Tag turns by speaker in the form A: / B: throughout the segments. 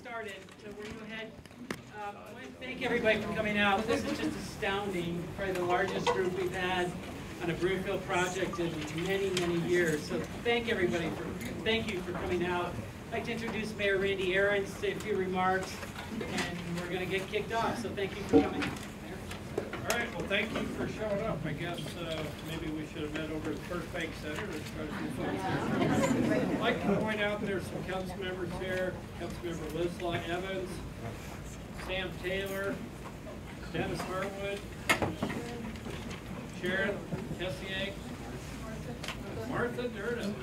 A: started, so we're going to go ahead. I want to thank everybody for coming out. This is just astounding. Probably the largest group we've had on a Broomfield project in many, many years. So thank everybody thank you for coming out. I'd like to introduce Mayor Randy Aarons, say a few remarks, and we're going to get kicked off. So thank you for coming.
B: All right, well, thank you for showing up. I guess maybe we should have met over at the First Bank Center. I'd like to point out there's some council members here. Councilmember Liz Evans, Sam Taylor, Dennis Harwood, Sharon Tessier, Martha Durden.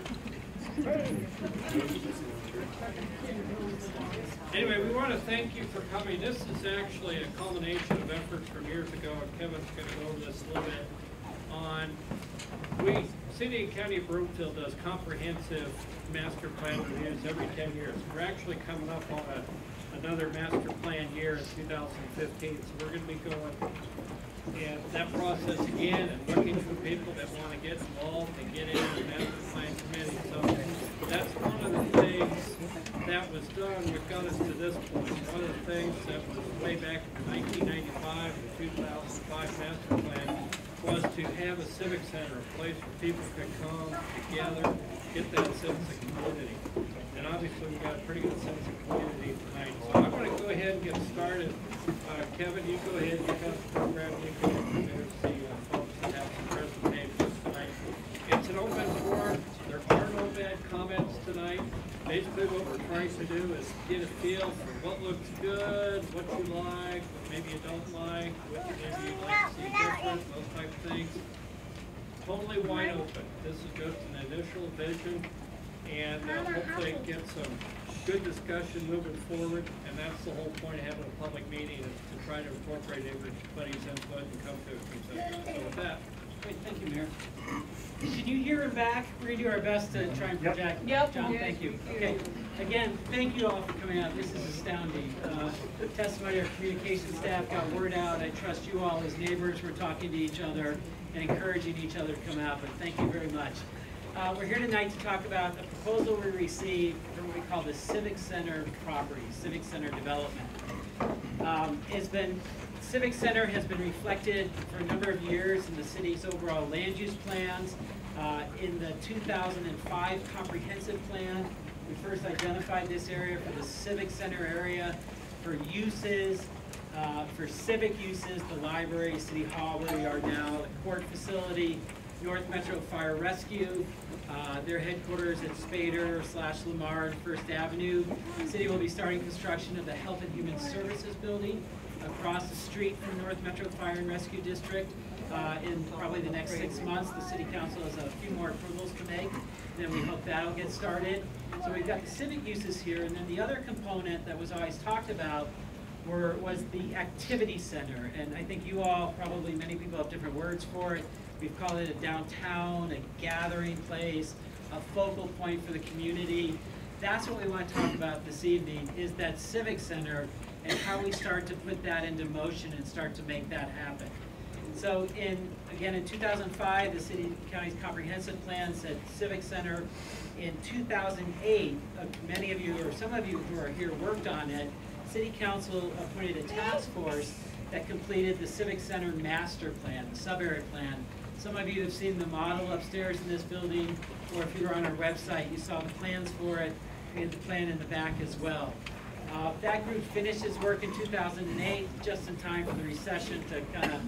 B: Anyway, we want to thank you for coming. This is actually a culmination of efforts from years ago, and Kevin's going to go over this a little bit on. City and County of Broomfield does comprehensive master plan reviews every 10 years. We're actually coming up on another master plan year in 2015, so we're going to be going and that process again and looking for people that want to get involved and get into the master plan committee. So that's one of the things that was done that got us to this point. One of the things that was way back in 1995 and 2005 master plan was to have a civic center, a place where people could come together, get that sense of community. And obviously we've got a pretty good sense of community tonight. So I'm going to go ahead and get started. Kevin, you go ahead and cut the program. You can introduce the folks that have some presentations tonight. It's an open forum. There are no bad comments tonight. Basically what we're trying to do is get a feel for what looks good, what you like, what maybe you don't like, what maybe you'd like to see different, those type of things. Totally wide open. This is just an initial vision, and hopefully get some good discussion moving forward. And that's the whole point of having a public meeting, is to try to incorporate everybody's input and come to a consensus. So with that.
A: Great, thank you, Mayor. Can you hear him back? We're going to do our best to try and project.
C: Yep.
A: John, thank you. Okay. Again, thank you all for coming out. This is astounding. The testimony of our communication staff got word out. I trust you all as neighbors. We're talking to each other and encouraging each other to come out, but thank you very much. We're here tonight to talk about a proposal we received for what we call the Civic Center property, Civic Center development. Civic Center has been reflected for a number of years in the city's overall land use plans. In the 2005 comprehensive plan, we first identified this area for the Civic Center area for uses, for civic uses, the library, City Hall where we are now, the court facility, North Metro Fire Rescue, their headquarters at Spader/Lamar and First Avenue. The city will be starting construction of the Health and Human Services building across the street from North Metro Fire and Rescue District. In probably the next 6 months, the City Council has a few more approvals to make, and then we hope that'll get started. So we've got the civic uses here, and then the other component that was always talked about was the activity center. And I think you all, probably many people have different words for it. We've called it a downtown, a gathering place, a focal point for the community. That's what we want to talk about this evening, is that civic center and how we start to put that into motion and start to make that happen. So again, in 2005, the city and county's comprehensive plan said civic center. In 2008, many of you, or some of you who are here, worked on it. City Council appointed a task force that completed the Civic Center master plan, the sub-area plan. Some of you have seen the model upstairs in this building, or if you were on our website, you saw the plans for it. We had the plan in the back as well. That group finished its work in 2008, just in time for the recession to kind of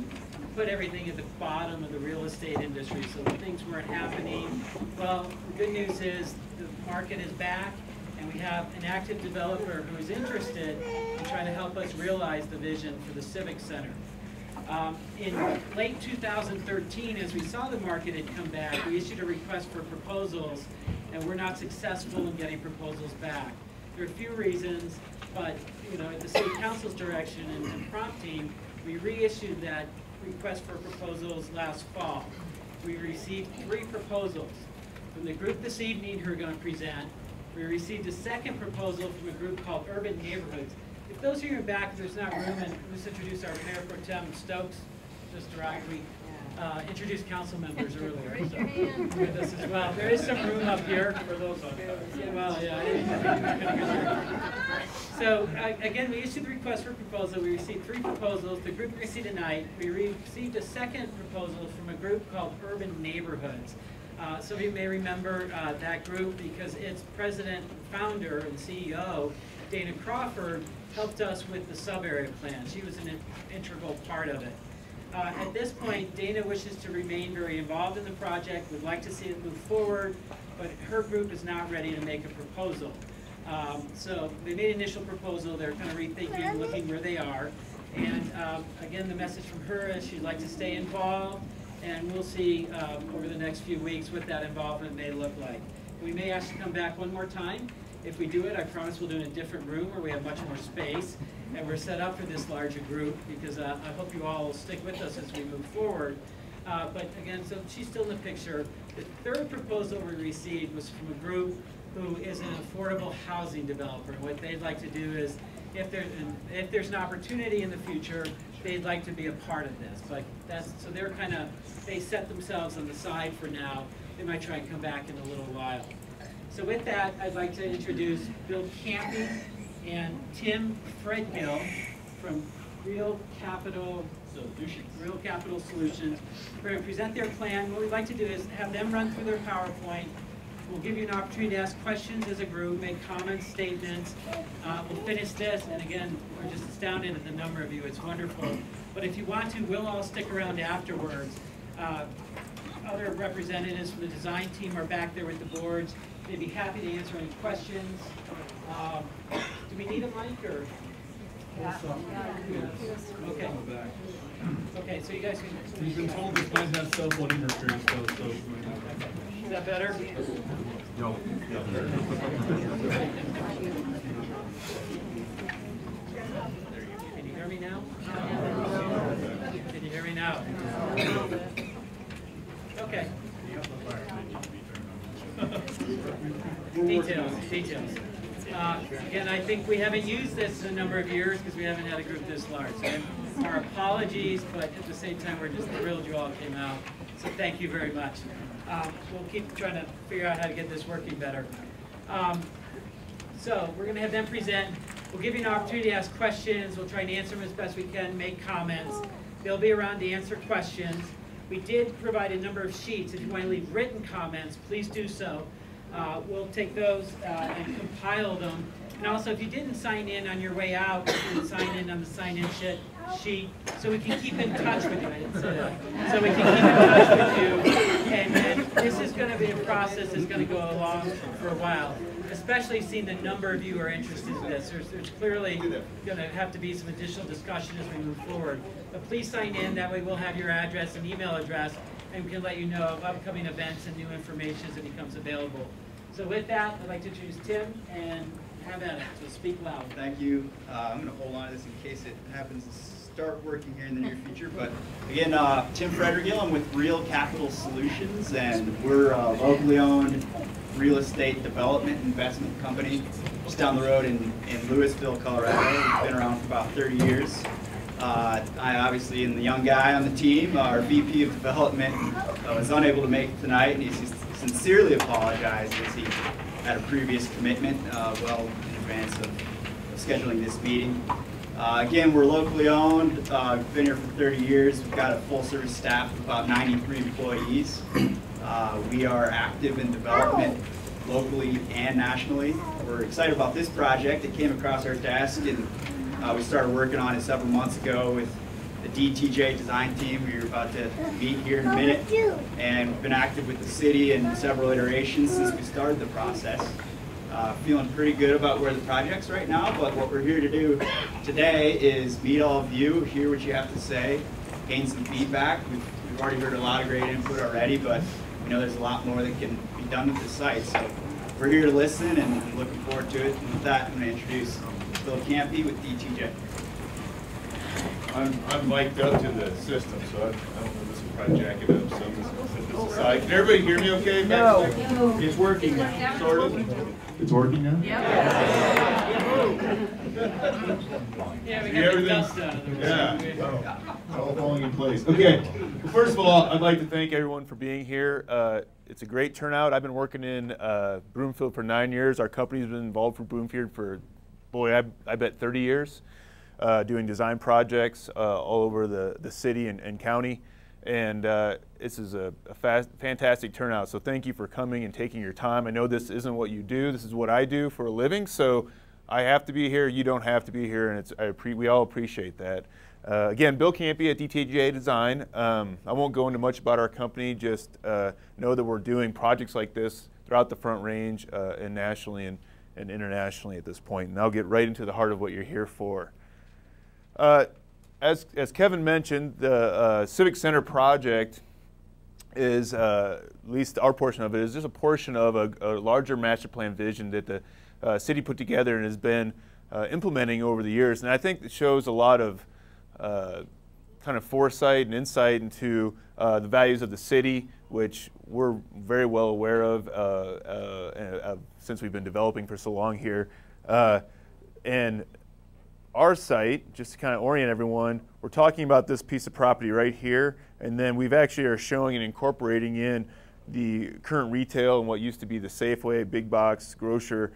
A: put everything at the bottom of the real estate industry, so things weren't happening. Well, the good news is the market is back, and we have an active developer who is interested in trying to help us realize the vision for the Civic Center. In late 2013, as we saw the market had come back, we issued a request for proposals, and we're not successful in getting proposals back. There are a few reasons, but at the City Council's direction and prompting, we reissued that request for proposals last fall. We received 3 proposals from the group this evening who are going to present. We received a second proposal from a group called Urban Neighborhoods. If those of you are back, if there's not room, and let's introduce our Mayor Pro Tem Stokes, just arrived. We introduced council members earlier, so with us as well. There is some room up here for those on top. Well, yeah. So again, we issued the request for proposal. We received 3 proposals. The group we see tonight, we received a second proposal from a group called Urban Neighborhoods. Some of you may remember that group because its president, founder, and CEO, Dana Crawford, helped us with the sub-area plan. She was an integral part of it. At this point, Dana wishes to remain very involved in the project, would like to see it move forward, but her group is not ready to make a proposal. So they made an initial proposal. They're kind of rethinking, looking where they are. And again, the message from her is she'd like to stay involved, and we'll see over the next few weeks what that involvement may look like. We may ask to come back one more time. If we do it, I promise we'll do it in a different room where we have much more space, and we're set up for this larger group because I hope you all will stick with us as we move forward. But again, so she's still in the picture. The third proposal we received was from a group who is an affordable housing developer. What they'd like to do is, if there's an opportunity in the future, they'd like to be a part of this. But so they're they set themselves on the side for now. They might try and come back in a little while. So with that, I'd like to introduce Bill Campy and Tim Fredgill from Real Capital Solutions. We're going to present their plan. What we'd like to do is have them run through their PowerPoint. We'll give you an opportunity to ask questions as a group, make comments, statements. We'll finish this, and again, we're just astounded at the number of you. It's wonderful. But if you want to, we'll all stick around afterwards. Other representatives from the design team are back there with the boards. They'd be happy to answer any questions. Do we need a mic or? Yeah. Okay. Okay, so you guys can.
C: We've been told this might have cell phone interference, so.
A: Is that better?
C: No.
A: Can you hear me now? Can you hear me now? Okay. Details. Again, I think we haven't used this in a number of years because we haven't had a group this large. So our apologies, but at the same time, we're just thrilled you all came out. So thank you very much. We'll keep trying to figure out how to get this working better. So we're going to have them present. We'll give you an opportunity to ask questions. We'll try and answer them as best we can, make comments. They'll be around to answer questions. We did provide a number of sheets. If you want to leave written comments, please do so. We'll take those and compile them. And also, if you didn't sign in on your way out, you can sign in on the sign-in sheet so we can keep in touch with you. I didn't say that. So we can keep in touch with you. And this is going to be a process that's going to go along for a while, especially seeing the number of you who are interested in this. There's clearly going to have to be some additional discussion as we move forward. But please sign in. That way we'll have your address and email address, and we can let you know of upcoming events and new information as it becomes available. So with that, I'd like to introduce Tim and have at it. So speak loud.
D: Thank you. I'm going to hold on to this in case it happens to start working here in the near future. But again, Tim Fredgill, I'm with Real Capital Solutions, and we're a locally owned real estate development investment company just down the road in Louisville, Colorado. We've been around for about 30 years. I obviously am the young guy on the team. Our VP of Development was unable to make it tonight, and he sincerely apologized as he had a previous commitment well in advance of scheduling this meeting. Again, we're locally owned. We've been here for 30 years. We've got a full-service staff of about 93 employees. We are active in development locally and nationally. We're excited about this project. It came across our desk, and we started working on it several months ago with the DTJ design team. We were about to meet here in a minute, and we've been active with the city in several iterations since we started the process. Feeling pretty good about where the project's right now, but what we're here to do today is meet all of you, hear what you have to say, gain some feedback. We've already heard a lot of great input already, but we know there's a lot more that can be done with the site. So we're here to listen, and I'm looking forward to it. And with that, I'm going to introduce Bill Campy with DTJ.
C: I'm mic'd up to the system, so I don't know, this will probably jack it up some. Can everybody hear me okay?
E: No.
C: It's working now, sort of. It's working now?
A: Yeah, we got the dust out of the
C: Yeah. It's all falling in place. Okay. Well, first of all, I'd like to thank everyone for being here. It's a great turnout. I've been working in Broomfield for 9 years. Our company's been involved for Broomfield for boy, I bet 30 years doing design projects all over the city and county. And this is a fantastic turnout. So thank you for coming and taking your time. I know this isn't what you do. This is what I do for a living. So I have to be here. You don't have to be here. And we all appreciate that. Again, Bill Campy at DTJ Design. I won't go into much about our company. Just know that we're doing projects like this throughout the Front Range and nationally and internationally at this point. And I'll get right into the heart of what you're here for. As Kevin mentioned, the Civic Center project is, at least our portion of it, is just a portion of a larger master plan vision that the city put together and has been implementing over the years. And I think it shows a lot of kind of foresight and insight into the values of the city, which we're very well aware of since we've been developing for so long here. And our site, just to kind of orient everyone, we're talking about this piece of property right here, and then we've actually are showing and incorporating in the current retail and what used to be the Safeway, big box, grocer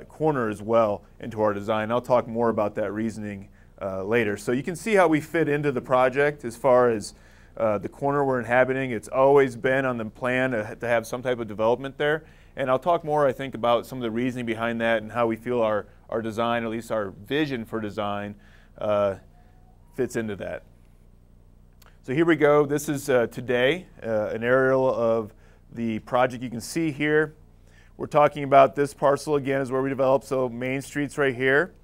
C: corner as well into our design. I'll talk more about that reasoning later. So you can see how we fit into the project as far as the corner we're inhabiting. It's always been on the plan to have some type of development there. And I'll talk more, I think, about some of the reasoning behind that and how we feel our design, at least our vision for design, fits into that. So here we go. This is today, an aerial of the project you can see here. We're talking about this parcel again is where we developed. So Main Street's right here,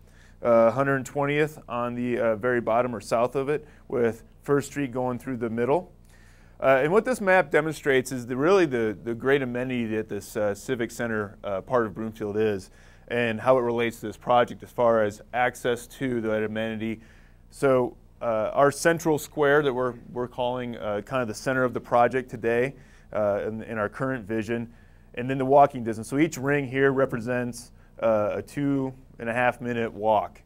C: 120th on the very bottom or south of it, with First Street going through the middle. And what this map demonstrates is really the great amenity that this Civic Center part of Broomfield is, and how it relates to this project as far as access to that amenity. So our central square that we're calling kind of the center of the project today in our current vision, and then the walking distance. So each ring here represents a 2.5 minute walk.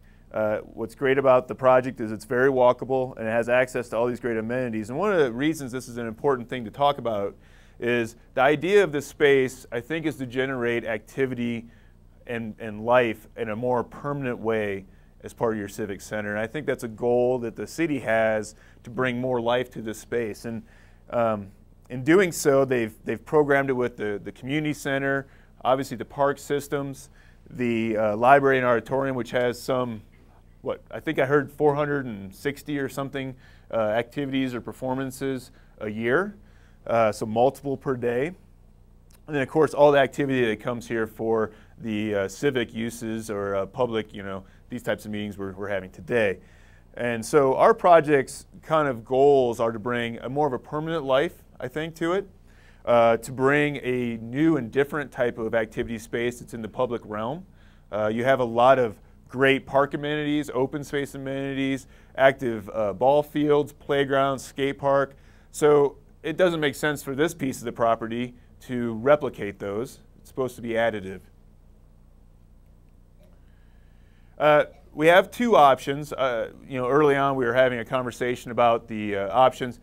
C: What's great about the project is it's very walkable and it has access to all these great amenities. And one of the reasons this is an important thing to talk about is the idea of this space, I think, is to generate activity and life in a more permanent way as part of your civic center. And I think that's a goal that the city has to bring more life to this space. And in doing so, they've programmed it with the community center, obviously the park systems, the library and auditorium, which has some, I think I heard 460 or something activities or performances a year, so multiple per day. And then, of course, all the activity that comes here for the civic uses or public, these types of meetings we're having today. And so our project's kind of goals are to bring more of a permanent life, I think, to it, to bring a new and different type of activity space that's in the public realm. You have a lot of great park amenities, open space amenities, active ball fields, playgrounds, skate park. So it doesn't make sense for this piece of the property to replicate those. It's supposed to be additive. We have two options. Early on we were having a conversation about the options.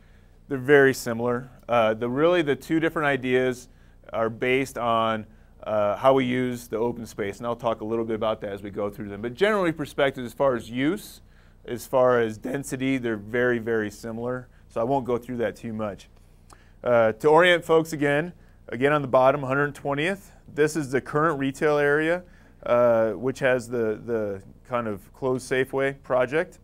C: They're very similar. Really the two different ideas are based on how we use the open space, and I'll talk a little bit about that as we go through them. But generally perspective, as far as use, as far as density, they're very, very similar. So I won't go through that too much. To orient folks again on the bottom, 120th, this is the current retail area, which has the kind of closed Safeway project.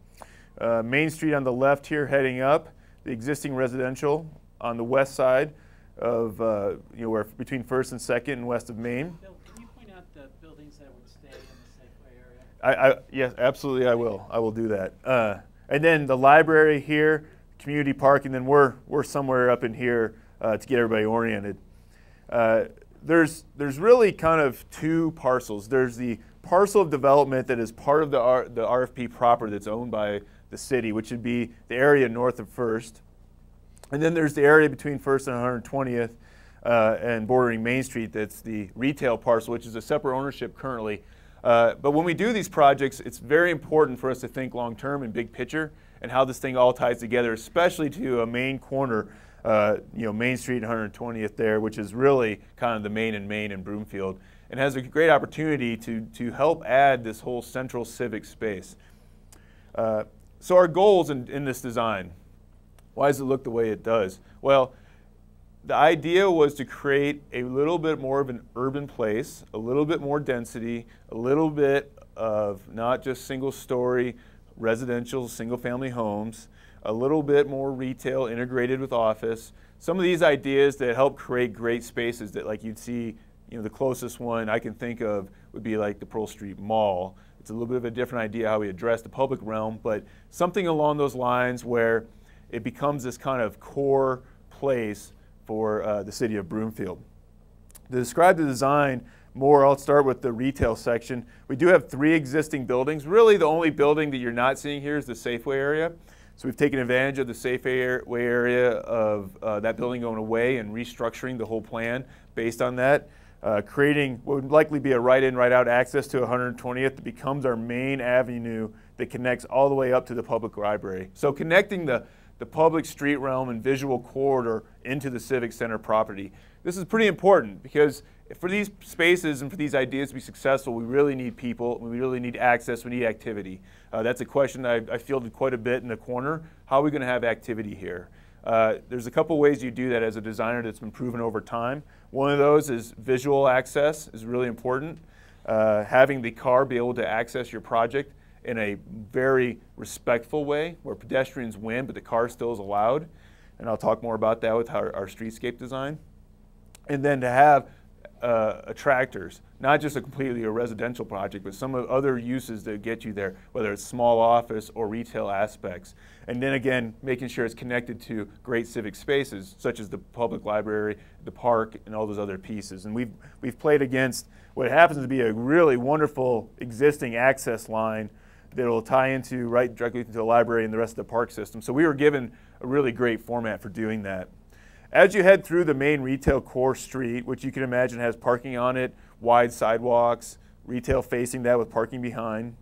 C: Main Street on the left here heading up, the existing residential on the west side of, where between 1st and 2nd and west of Main.
A: Bill, can you point out the buildings that would stay in the Safeway area?
C: Yes, absolutely I will. I will do that. And then the library here, community park, and then we're somewhere up in here to get everybody oriented. There's really kind of two parcels. There's the parcel of development that is part of the RFP proper that's owned by the city, which would be the area north of 1st. And then there's the area between 1st and 120th and bordering Main Street that's the retail parcel, which is a separate ownership currently. But when we do these projects, it's very important for us to think long-term and big picture and how this thing all ties together, especially to a main corner, Main Street and 120th there, which is really kind of the main and Broomfield. and has a great opportunity to help add this whole central civic space. So our goals in this design, why does it look the way it does? Well, the idea was to create a little bit more of an urban place, a little bit more density, a little bit of not just single-story residential, single-family homes, a little bit more retail integrated with office. Some of these ideas that help create great spaces that, like you'd see, the closest one I can think of would be like the Pearl Street Mall. It's a little bit of a different idea how we address the public realm, but something along those lines where it becomes this kind of core place for the city of Broomfield. To describe the design more, I'll start with the retail section. We do have 3 existing buildings. Really, the only building that you're not seeing here is the Safeway area. So we've taken advantage of the Safeway area of that building going away and restructuring the whole plan based on that, creating what would likely be a right-in, right-out access to 120th that becomes our main avenue that connects all the way up to the public library. So connecting the public street realm and visual corridor into the Civic Center property. This is pretty important because for these spaces and for these ideas to be successful, we really need people, we really need access, we need activity. That's a question I fielded quite a bit in the corner. How are we going to have activity here? There's a couple ways you do that as a designer that's been proven over time. One of those is visual access is really important. Having the car be able to access your project in a very respectful way where pedestrians win but the car still is allowed. And I'll talk more about that with our streetscape design. And then to have attractors, not just completely a residential project, but some of other uses that get you there, whether it's small office or retail aspects. And then again, making sure it's connected to great civic spaces, such as the public library, the park, and all those other pieces. And we've played against what happens to be a really wonderful existing access line that will tie into right directly into the library and the rest of the park system. So we were given a really great format for doing that. As you head through the main retail core street, which you can imagine has parking on it, wide sidewalks, retail facing that with parking behind,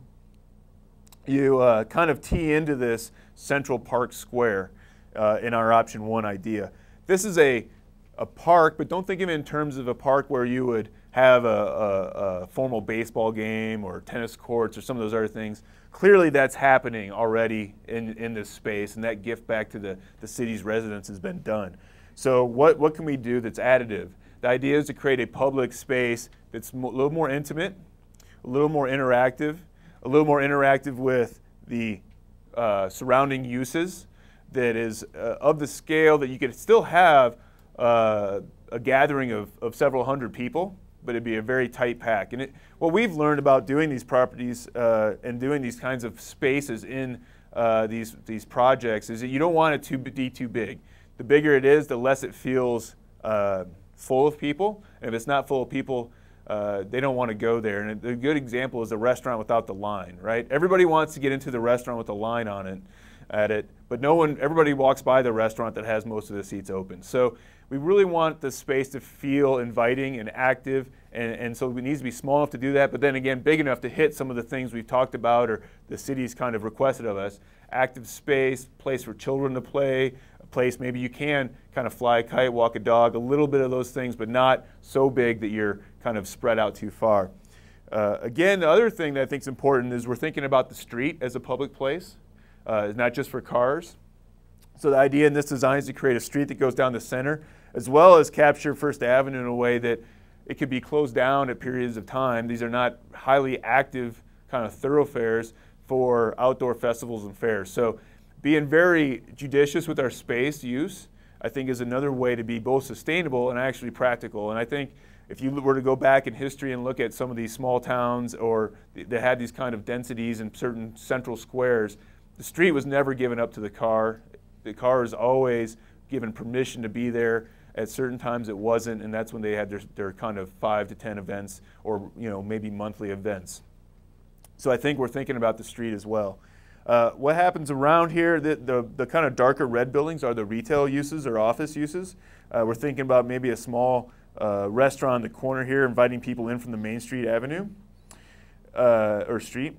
C: you kind of tee into this central park square in our option 1 idea. This is a park, but don't think of it in terms of a park where you would have a formal baseball game or tennis courts or some of those other things. Clearly that's happening already in this space, and that gift back to the city's residents has been done. So what can we do that's additive? The idea is to create a public space that's a little more intimate, a little more interactive with the surrounding uses, that is of the scale that you could still have a gathering of several hundred people, but it'd be a very tight pack. And what we've learned about doing these properties and doing these kinds of spaces in these projects is that you don't want it to be too big. The bigger it is, the less it feels full of people. And if it's not full of people, they don't want to go there. And a good example is a restaurant without the line, right? Everybody wants to get into the restaurant with a line on it, but everybody walks by the restaurant that has most of the seats open. So we really want the space to feel inviting and active, and so it needs to be small enough to do that, but then again, big enough to hit some of the things we've talked about or the city's kind of requested of us. Active space, place for children to play, a place maybe you can kind of fly a kite, walk a dog, a little bit of those things, but not so big that you're kind of spread out too far. Again, the other thing that I think is important is we're thinking about the street as a public place, not just for cars. So the idea in this design is to create a street that goes down the center, as well as capture First Avenue in a way that it could be closed down at periods of time. These are not highly active kind of thoroughfares for outdoor festivals and fairs. So being very judicious with our space use, I think, is another way to be both sustainable and actually practical. And I think if you were to go back in history and look at some of these small towns or that had these kind of densities in certain central squares, the street was never given up to the car. The car is always given permission to be there. At certain times it wasn't, and that's when they had their kind of 5 to 10 events or maybe monthly events. So I think we're thinking about the street as well. What happens around here, the kind of darker red buildings are the retail uses or office uses. We're thinking about maybe a small restaurant in the corner here inviting people in from the Main Street Avenue or street.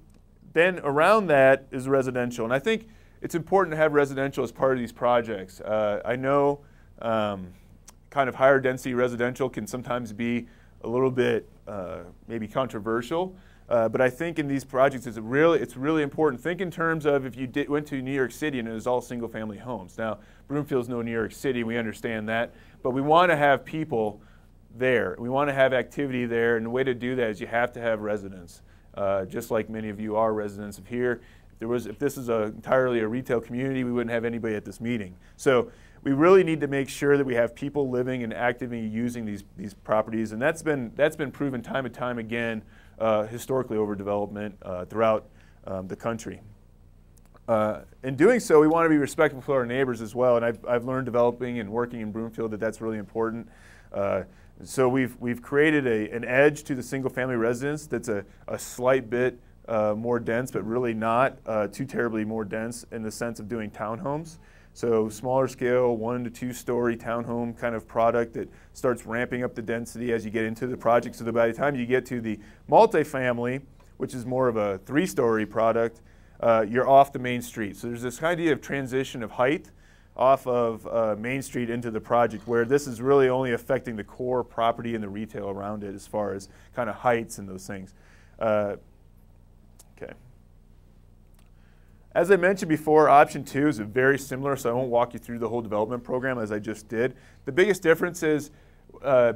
C: Then around that is residential, and I think it's important to have residential as part of these projects. I know kind of higher density residential can sometimes be a little bit maybe controversial. But I think in these projects, it's really important. Think in terms of if you went to New York City and it was all single-family homes. Now, Broomfield's no New York City, we understand that, but we want to have people there. We want to have activity there, and the way to do that is you have to have residents, just like many of you are residents of here. If this is entirely a retail community, we wouldn't have anybody at this meeting. So we really need to make sure that we have people living and actively using these properties, and that's been proven time and time again. Historically over development throughout the country. In doing so, we want to be respectful for our neighbors as well, and I've learned developing and working in Broomfield that that's really important. So we've created an edge to the single-family residence that's a slight bit more dense, but really not too terribly more dense in the sense of doing townhomes. So smaller scale, 1 to 2 story townhome kind of product that starts ramping up the density as you get into the project. So that by the time you get to the multifamily, which is more of a 3-story product, you're off the main street. So there's this idea of transition of height off of Main Street into the project, where this is really only affecting the core property and the retail around it as far as kind of heights and those things. Okay. As I mentioned before, option 2 is very similar, so I won't walk you through the whole development program as I just did. The biggest difference is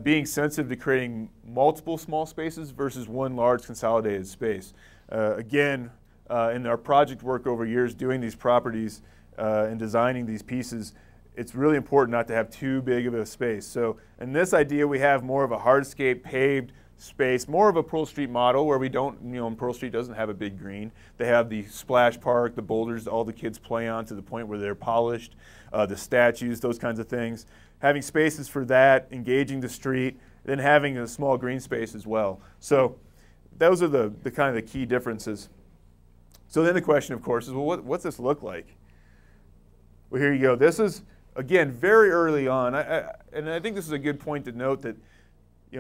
C: being sensitive to creating multiple small spaces versus one large consolidated space. Again, in our project work over years doing these properties and designing these pieces, it's really important not to have too big of a space. So in this idea, we have more of a hardscape paved space, more of a Pearl Street model where we don't, Pearl Street doesn't have a big green. They have the splash park, the boulders all the kids play on to the point where they're polished, the statues, those kinds of things. Having spaces for that, engaging the street, then having a small green space as well. So those are the kind of the key differences. So then the question, of course, is, well, what's this look like? Well, here you go. This is, again, very early on, and I think this is a good point to note that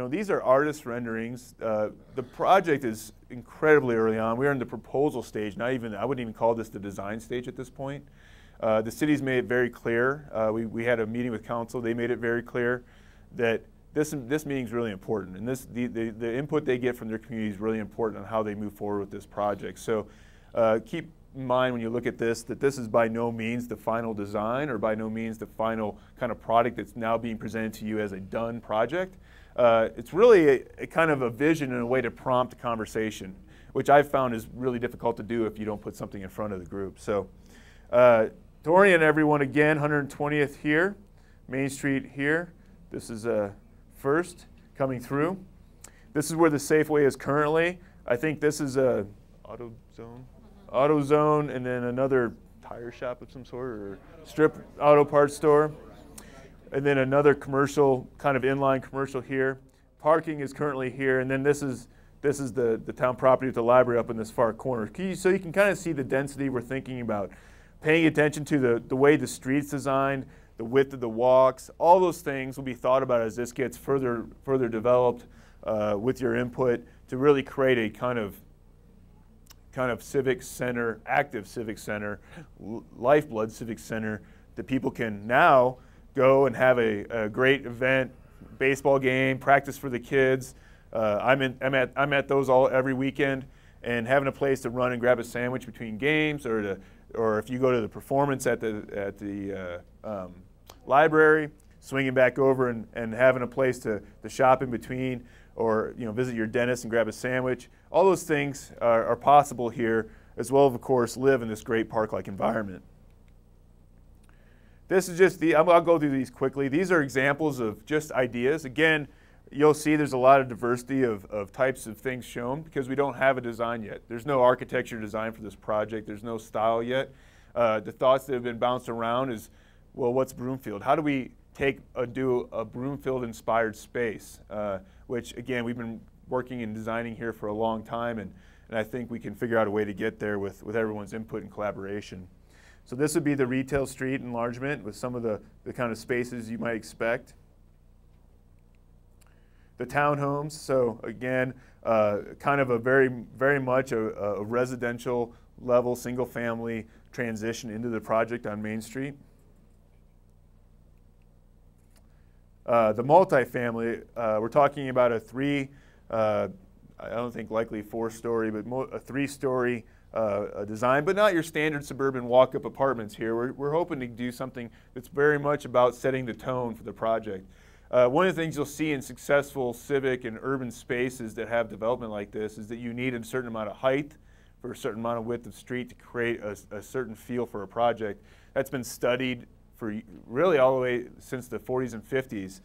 C: these are artist renderings. The project is incredibly early on. We're in the proposal stage, I wouldn't even call this the design stage at this point. The city's made it very clear. We had a meeting with council. They made it very clear that this meeting is really important, and the input they get from their community is really important on how they move forward with this project. So keep in mind when you look at this that this is by no means the final design or by no means the final kind of product that's now being presented to you as a done project. It's really a kind of a vision and a way to prompt a conversation, which I've found is really difficult to do if you don't put something in front of the group. So to orient everyone again, 120th here, Main Street here. This is First coming through. This is where the Safeway is currently. I think this is a AutoZone, and then another tire shop of some sort or strip auto parts store. And then another commercial, kind of inline commercial here. Parking is currently here, and then this is the town property with the library up in this far corner. So you can kind of see the density we're thinking about. Paying attention to the way the street's designed, the width of the walks, all those things will be thought about as this gets further developed with your input to really create a kind of civic center, active civic center, lifeblood civic center that people can now go and have a great event, baseball game, practice for the kids. I'm at those every weekend, and having a place to run and grab a sandwich between games, or if you go to the performance at the library, swinging back over and having a place to shop in between, or visit your dentist and grab a sandwich. All those things are possible here, as well as, of course, live in this great park-like environment. This is just I'll go through these quickly. These are examples of just ideas. Again, you'll see there's a lot of diversity of types of things shown because we don't have a design yet. There's no architecture design for this project. There's no style yet. The thoughts that have been bounced around is, well, what's Broomfield? How do we do a Broomfield-inspired space? Which, again, we've been working and designing here for a long time, and I think we can figure out a way to get there with everyone's input and collaboration. So this would be the retail street enlargement with some of the kind of spaces you might expect. The townhomes, so again, kind of a very much a residential level, single family transition into the project on Main Street. The multifamily, we're talking about a I don't think likely 4-story, but a 3-story design, but not your standard suburban walk-up apartments here. We're hoping to do something that's very much about setting the tone for the project. One of the things you'll see in successful civic and urban spaces that have development like this is that you need a certain amount of height for a certain amount of width of street to create a certain feel for a project. That's been studied for really all the way since the 40s and 50s.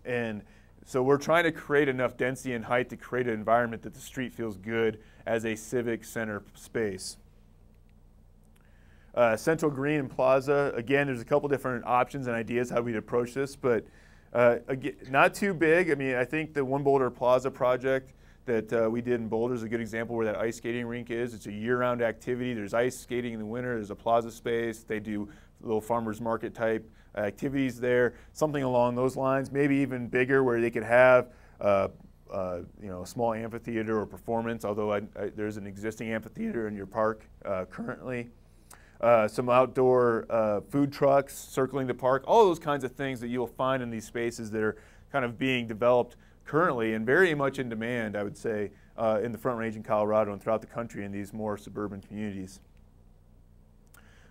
C: And so we're trying to create enough density and height to create an environment that the street feels good as a civic center space. Central Green and Plaza, again, there's a couple different options and ideas how we'd approach this, but again, not too big. I mean, I think the One Boulder Plaza project that we did in Boulder is a good example where that ice skating rink is. It's a year-round activity. There's ice skating in the winter. There's a plaza space. They do little farmers market type activities there, something along those lines, maybe even bigger where they could have you know, a small amphitheater or performance, although there's an existing amphitheater in your park currently. Some outdoor food trucks circling the park, all those kinds of things that you'll find in these spaces that are kind of being developed currently and very much in demand, I would say, in the Front Range in Colorado and throughout the country in these more suburban communities.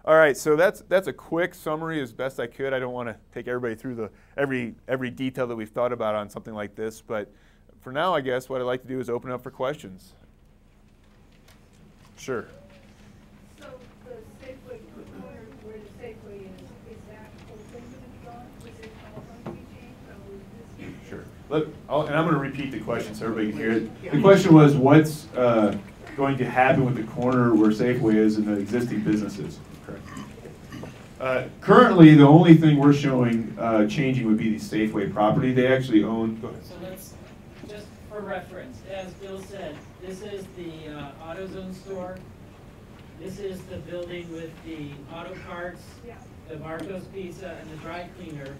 C: All right, so that's a quick summary as best I could. I don't want to take everybody through every detail that we've thought about on something like this, but for now, I guess what I'd like to do is open up for questions. Sure.
E: So the Safeway, the corner where the Safeway is that open to the front? Is it all going to be changed, or is this?
C: Sure. And I'm going to repeat the question so everybody can hear it. The question was, what's going to happen with the corner where Safeway is and the existing businesses? Correct. Currently, the only thing we're showing changing would be the Safeway property. They actually own. Go ahead.
A: So let's, just for reference, as Bill said, this is the AutoZone store. This is the building with the auto parts, the Marco's Pizza, and the dry cleaner.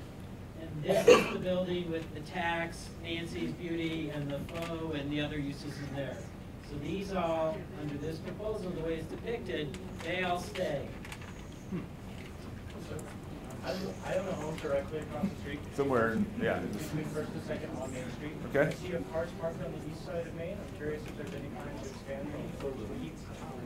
A: And this is the building with the tax, Nancy's Beauty, and the Faux, and the other uses in there. So these all, under this proposal, the way it's depicted, they all stay.
F: I own a home directly across the street.
C: Somewhere, yeah.
F: Between First and Second on Main Street.
C: Okay.
F: I see a cars parked on the east side of Main. I'm curious if there's any plans to expand Main to keep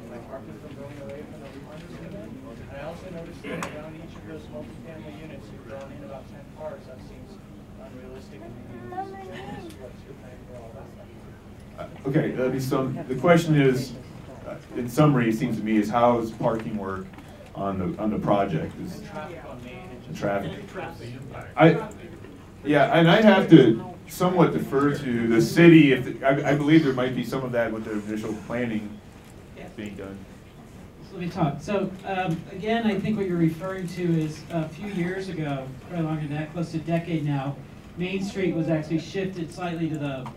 F: my parking from going away from the apartments in Main. And I also noticed that around each of those multifamily units, you've drawn in about 10 cars. That seems unrealistic. And maybe what's your plan for all that?
C: Okay, the question is, in summary, it seems to me, is how does parking work on the project? Is
F: Traffic on Main and just
C: traffic.
F: traffic.
C: Yeah, and I'd have to somewhat defer to the city. I believe there might be some of that with the initial planning being done.
A: So let me talk. So again, I think what you're referring to is a few years ago, probably longer than that, close to a decade now, Main Street was actually shifted slightly to the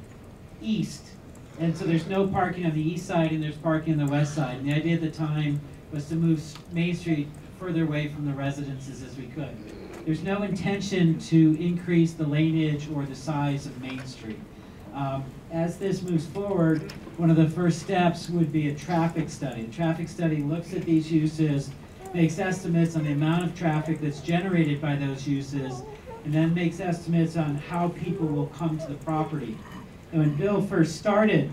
A: east. And so there's no parking on the east side and there's parking on the west side. And the idea at the time was to move Main Street further away from the residences as we could. There's no intention to increase the laneage or the size of Main Street. As this moves forward, one of the first steps would be a traffic study. The traffic study looks at these uses, makes estimates on the amount of traffic that's generated by those uses, and then makes estimates on how people will come to the property. And when Bill first started,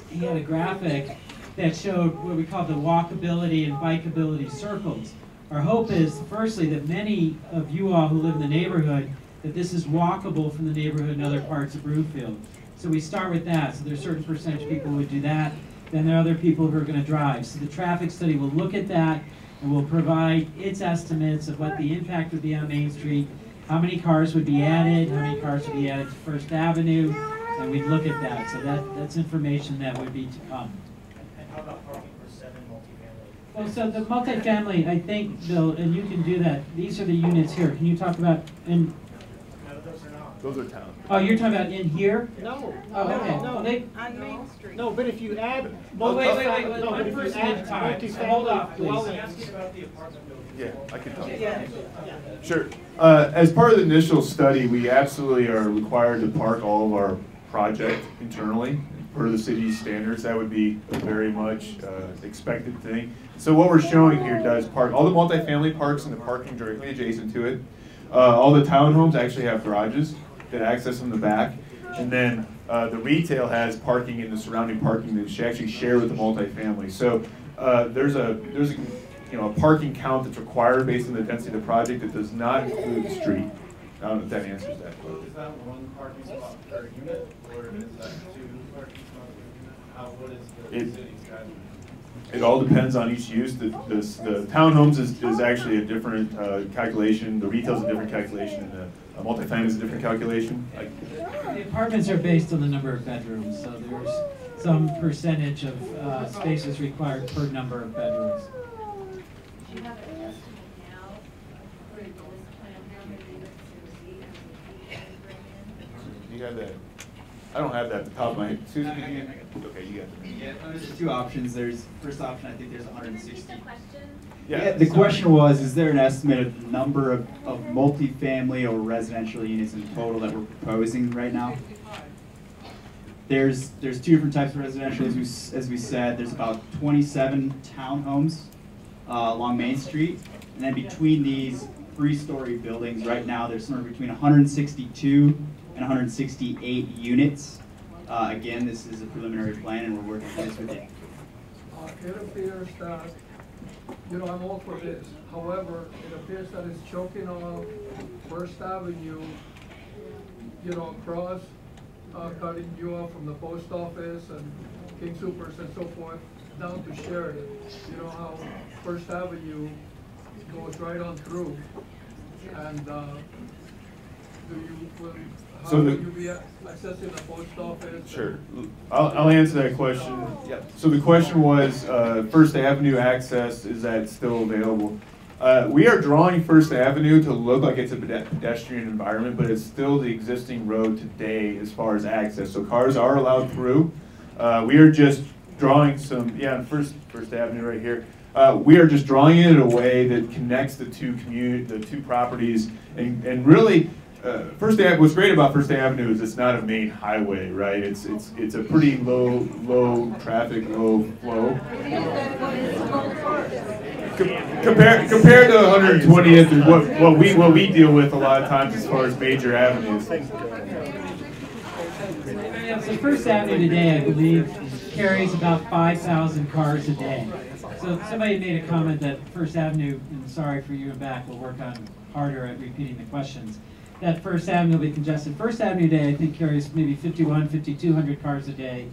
A: he had a graphic that showed what we call the walkability and bikeability circles. Our hope is, firstly, that many of you all who live in the neighborhood, that this is walkable from the neighborhood and other parts of Broomfield. So we start with that. So there's a certain percentage of people who would do that. Then there are other people who are going to drive. So the traffic study will look at that and will provide its estimates of what the impact would be on Main Street, how many cars would be added, how many cars would be added to First Avenue, and we'd look at that. So that's information that would be to come.
F: And how about parking for 7 multifamily?
A: Well, so the multifamily, I think, Bill, and you can do that. These are the units here. Can you talk about in?
F: No, those are not.
C: Those are town.
A: Oh, you're talking about in here?
G: No.
A: Oh, okay.
G: No,
A: They,
E: On Main Street.
G: no, but if you add
A: well, wait.
G: multifamily, no,
A: One
G: but if you
A: person at a
G: add
A: time. So hold off,
G: multifamily
A: please.
G: dwellings.
F: Asking about the apartment buildings.
C: Yeah, I can talk.
E: Yeah.
C: Sure. As part of the initial study, we absolutely are required to park all of our project internally per the city's standards. That would be a very much expected thing. So what we're showing here does park all the multifamily parks and the parking directly adjacent to it. All the townhomes actually have garages that access from the back, and then the retail has parking in the surrounding parking that you actually share with the multifamily. So there's a parking count that's required based on the density of the project that does not include the street. I don't know if that answers that.
F: Is that one parking spot per unit, or is that two parking spots per unit? What is the city's guideline?
C: It all depends on each use. The townhomes is actually a different calculation. The retail is a different calculation, and the multifamily is a different calculation.
A: The apartments are based on the number of bedrooms, so there's some percentage of spaces required per number of bedrooms.
E: Do you have an estimate now for this plan, how many units
C: You have that? I don't have that at the top of my head. Susan, okay, you got it.
D: Yeah, there's two options. There's first option. I think there's 160.
C: Yeah.
D: The question was, is there an estimated number of multifamily or residential units in total that we're proposing right now? There's two different types of residential, as we said. There's about 27 townhomes along Main Street, and then between these 3-story buildings, right now there's somewhere between 162 and 168 units. Again, this is a preliminary plan, and we're working this with it.
G: It appears that, I'm all for this. However, it appears that it's choking off First Avenue, across, cutting you off from the post office and King Soopers and so forth, down to Sheridan. You know how First Avenue goes right on through. And how will you be accessing the post office?
C: Sure. I'll answer that question. So the question was, First Avenue access, is that still available? We are drawing First Avenue to look like it's a pedestrian environment, but it's still the existing road today as far as access. So cars are allowed through. We are just drawing some, First Avenue right here. We are just drawing it in a way that connects the two properties, and really, what's great about First Avenue is it's not a main highway, right? It's a pretty low traffic, low flow. Compared to 120th and what we deal with a lot of times as far as major avenues.
A: So First Avenue today, I believe, carries about 5,000 cars a day. So somebody made a comment that First Avenue, and sorry for you and back, we'll work on harder at repeating the questions, that First Avenue will be congested. First Avenue today, I think, carries maybe 5,200 cars a day.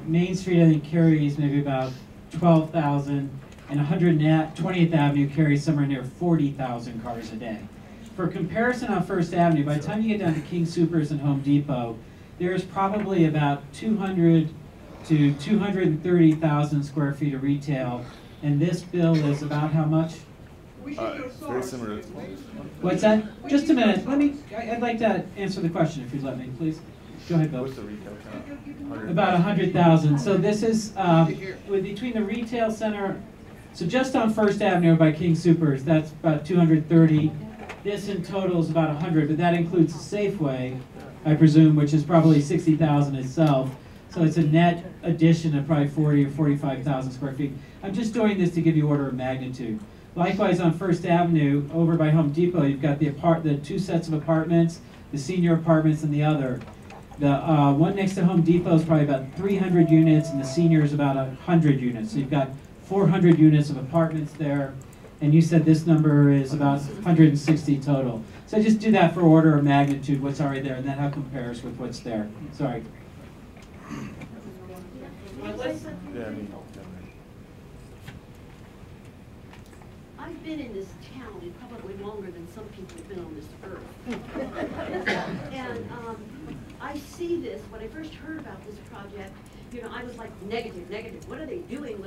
A: Main Street, I think, carries maybe about 12,000, and 120th Avenue carries somewhere near 40,000 cars a day. For comparison on First Avenue, by the time you get down to King Soopers and Home Depot, there's probably about 200 to 230,000 square feet of retail, and this bill is about how much?
C: Very similar.
A: What's that? Just a minute. I'd like to answer the question if you'd let me, please. Go ahead, Bill.
C: What's the retail count?
A: About 100,000. So this is between the retail center. So just on First Avenue by King Soopers, that's about 230. This in total is about 100, but that includes Safeway, I presume, which is probably 60,000 itself. So it's a net addition of probably 40 or 45,000 square feet. I'm just doing this to give you order of magnitude. Likewise, on First Avenue, over by Home Depot, you've got the two sets of apartments, the senior apartments and the other. The one next to Home Depot is probably about 300 units, and the senior is about 100 units. So you've got 400 units of apartments there, and you said this number is about 160 total. So just do that for order of magnitude, what's already there, and then how it compares with what's there. Sorry.
H: I've been in this town probably longer than some people have been on this earth. And I see this, when I first heard about this project, I was like, negative. What are they doing?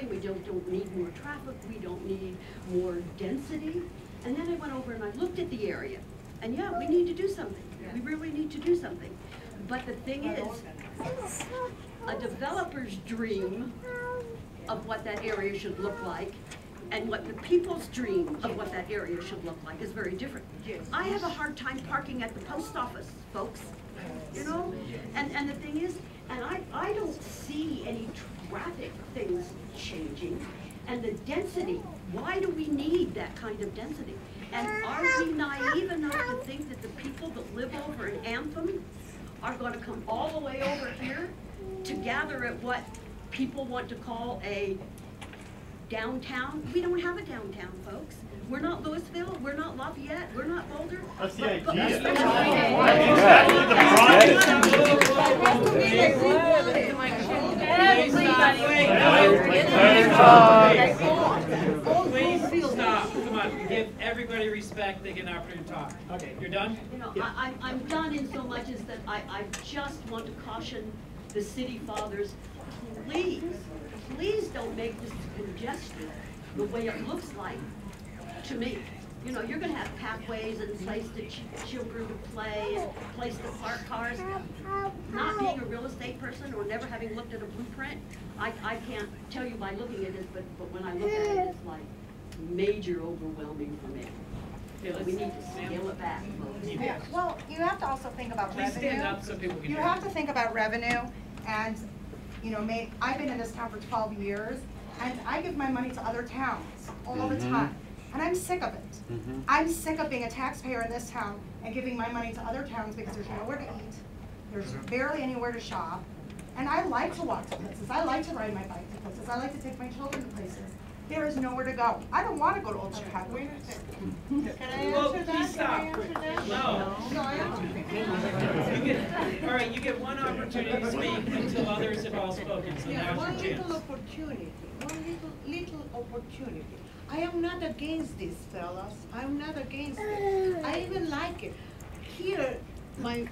H: We don't need more traffic. We don't need more density. And then I went over and I looked at the area. And yeah, we need to do something. We really need to do something. But the thing is, a developer's dream of what that area should look like and what the people's dream of what that area should look like is very different. I have a hard time parking at the post office, folks, And the thing is, and I don't see any traffic things changing. And the density, why do we need that kind of density? And are we naive enough to think that the people that live over in Anthem are going to come all the way over here to gather at what people want to call a downtown? We don't have a downtown, folks. We're not Louisville, we're not Lafayette, we're not Boulder.
F: That's the idea.
A: Please stop. Come on, give everybody respect. They get an opportunity to talk. Okay, you're done?
H: You know, I'm done in so much as that I just want to caution the city fathers, please don't make this congestion the way it looks like to me. You know, you're gonna have pathways and place to children to play, and place to park cars. Not being a real estate person or never having looked at a blueprint, I can't tell you by looking at it, but when I look at it, it's like major overwhelming for me. We need to scale it back, folks.
I: Yeah. Well, you have to also think about
A: Please
I: revenue.
A: stand up so people can
I: You
A: hear
I: have to think about revenue, and, you know, I've been in this town for 12 years, and I give my money to other towns all the time, and I'm sick of it. I'm sick of being a taxpayer in this town and giving my money to other towns because there's nowhere to eat, there's barely anywhere to shop, and I like to walk to places, I like to ride my bike to places, I like to take my children to places. There is nowhere to go. I don't want to go to Old Chicago.
E: Can I
A: Well,
E: answer
A: please
E: that?
A: stop.
E: Can I answer that?
A: No.
E: No, I don't.
A: All right, you get one opportunity to speak until others have all spoken, so
E: Yeah,
A: now's
E: one
A: your
E: little
A: chance.
E: opportunity, little opportunity. I am not against this, fellas. I'm not against it. I even like it. Here, my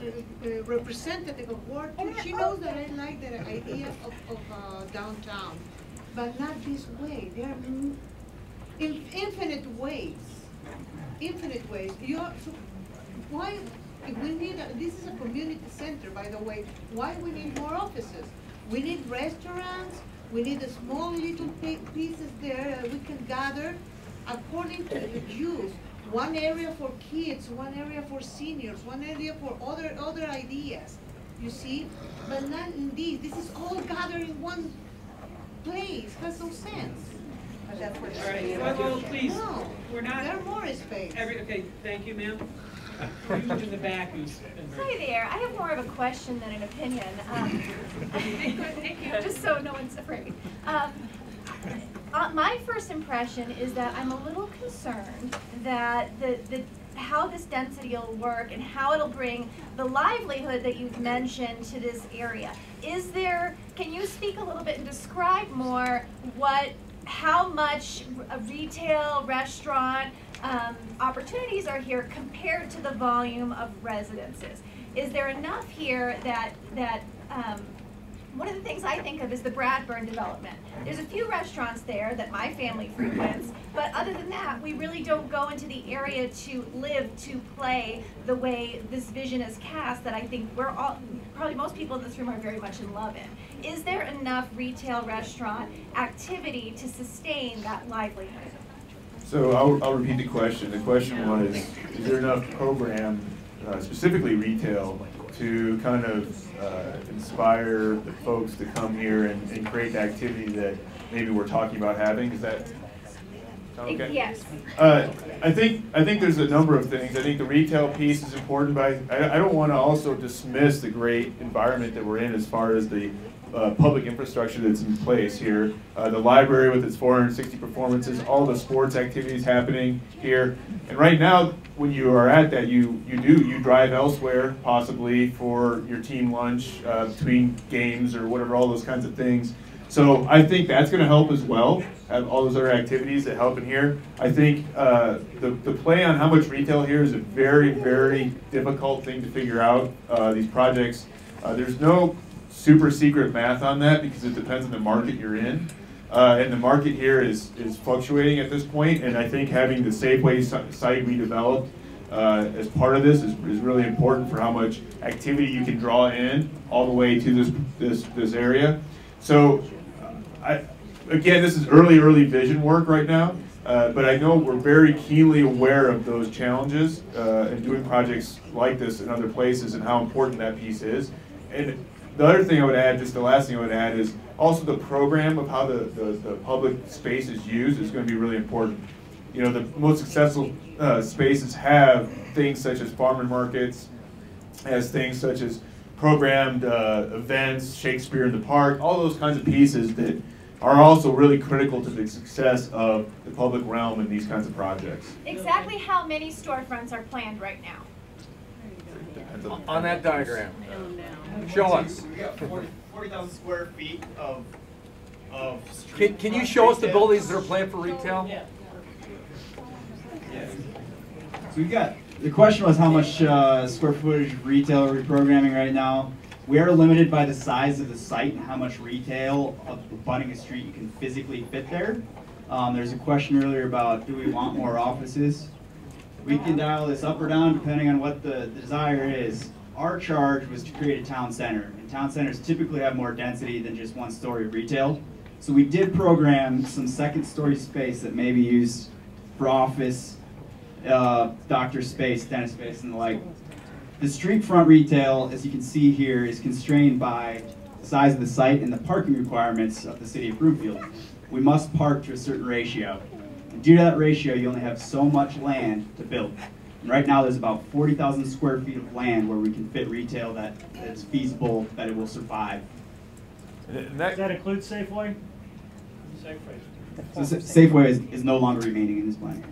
E: representative of Ward 2, she knows that I like the idea of downtown, but not this way. There are infinite ways. Infinite ways. Why? If we need, this is a community center, by the way. Why we need more offices? We need restaurants. We need the small little pieces there that we can gather according to the use. One area for kids, one area for seniors, one area for other ideas. You see, but not in this. This is all gathered in one place. Has no sense.
I: But that's where
A: All right, well, please,
E: No,
A: we're not.
E: there are more space.
A: Okay, thank you, ma'am. You in the back who's been
J: Hi there. I have more of a question than an opinion. Thank you. Just so no one's afraid. My first impression is that I'm a little concerned that how this density will work and how it'll bring the livelihood that you've mentioned to this area. Can you speak a little bit and describe more how much retail, restaurant, opportunities are here compared to the volume of residences? Is there enough here that one of the things I think of is the Bradburn development. There's a few restaurants there that my family frequents, but other than that, we really don't go into the area to live, to play the way this vision is cast that I think probably most people in this room are very much in love in. Is there enough retail restaurant activity to sustain that livelihood?
C: So I'll repeat the question. The question was, is there enough program, specifically retail, to kind of inspire the folks to come here and create the activity that maybe we're talking about having? Is that okay?
J: Yes.
C: I think there's a number of things. I think the retail piece is important, but I don't want to also dismiss the great environment that we're in as far as the public infrastructure that's in place here. The library with its 460 performances, all the sports activities happening here. And right now, when you are at that, you drive elsewhere, possibly for your team lunch, between games or whatever, all those kinds of things. So I think that's going to help as well, have all those other activities that help in here. I think the play on how much retail here is a very, very difficult thing to figure out. These projects, there's no super secret math on that because it depends on the market you're in. And the market here is fluctuating at this point, and I think having the Safeway site redeveloped as part of this is really important for how much activity you can draw in all the way to this area. So again, this is early vision work right now, but I know we're very keenly aware of those challenges in doing projects like this in other places and how important that piece is. And the other thing I would add, just the last thing I would add, is Also, the program of how the public space is used is going to be really important. You know, the most successful spaces have things such as farmer markets, has things such as programmed events, Shakespeare in the Park, all those kinds of pieces that are also really critical to the success of the public realm in these kinds of projects.
J: Exactly how many storefronts are planned right now?
K: On that diagram. Show us.
D: We got 40,000 square feet of street.
K: Can you show us the buildings that are planned for retail?
D: Yeah. So we've got, the question was how much square footage retail are we programming right now? We are limited by the size of the site and how much retail abutting a street you can physically fit there. There's a question earlier about, do we want more offices? We can dial this up or down depending on what the desire is. Our charge was to create a town center, and town centers typically have more density than just one-story retail. So we did program some second-story space that may be used for office, doctor space, dentist space, and the like. The street front retail, as you can see here, is constrained by the size of the site and the parking requirements of the city of Broomfield. We must park to a certain ratio. And due to that ratio, you only have so much land to build. And right now, there's about 40,000 square feet of land where we can fit retail that's feasible, that it will survive.
F: Does that include Safeway?
D: So Safeway is no longer remaining in this plan.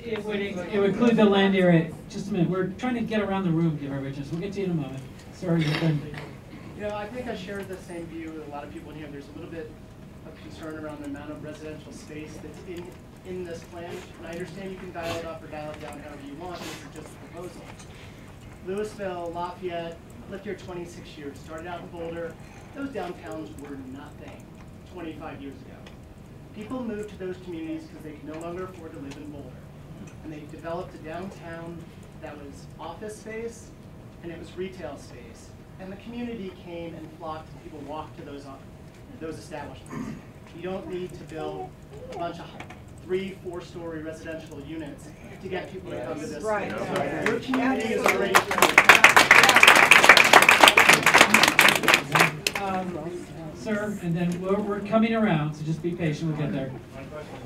A: It would include the land area. Just a minute, we're trying to get around the room, give everybody a chance. We'll get to you in a moment. Sorry,
F: You know, I think I share the same view with a lot of people in here. There's a little bit of concern around the amount of residential space that's in this plan. And I understand you can dial it up or dial it down however you want. This is just a proposal. Louisville, Lafayette, lived here 26 years. Started out in Boulder. Those downtowns were nothing 25 years ago. People moved to those communities because they could no longer afford to live in Boulder. And they developed a downtown that was office space and it was retail space. And the community came and flocked and people walked to those establishments. You don't need to build a bunch of 3-4-story residential units to get people to come to this
I: Right.
F: space. So your community is already
A: sir, and then we're coming around, so just be patient, we'll get there.
L: One question.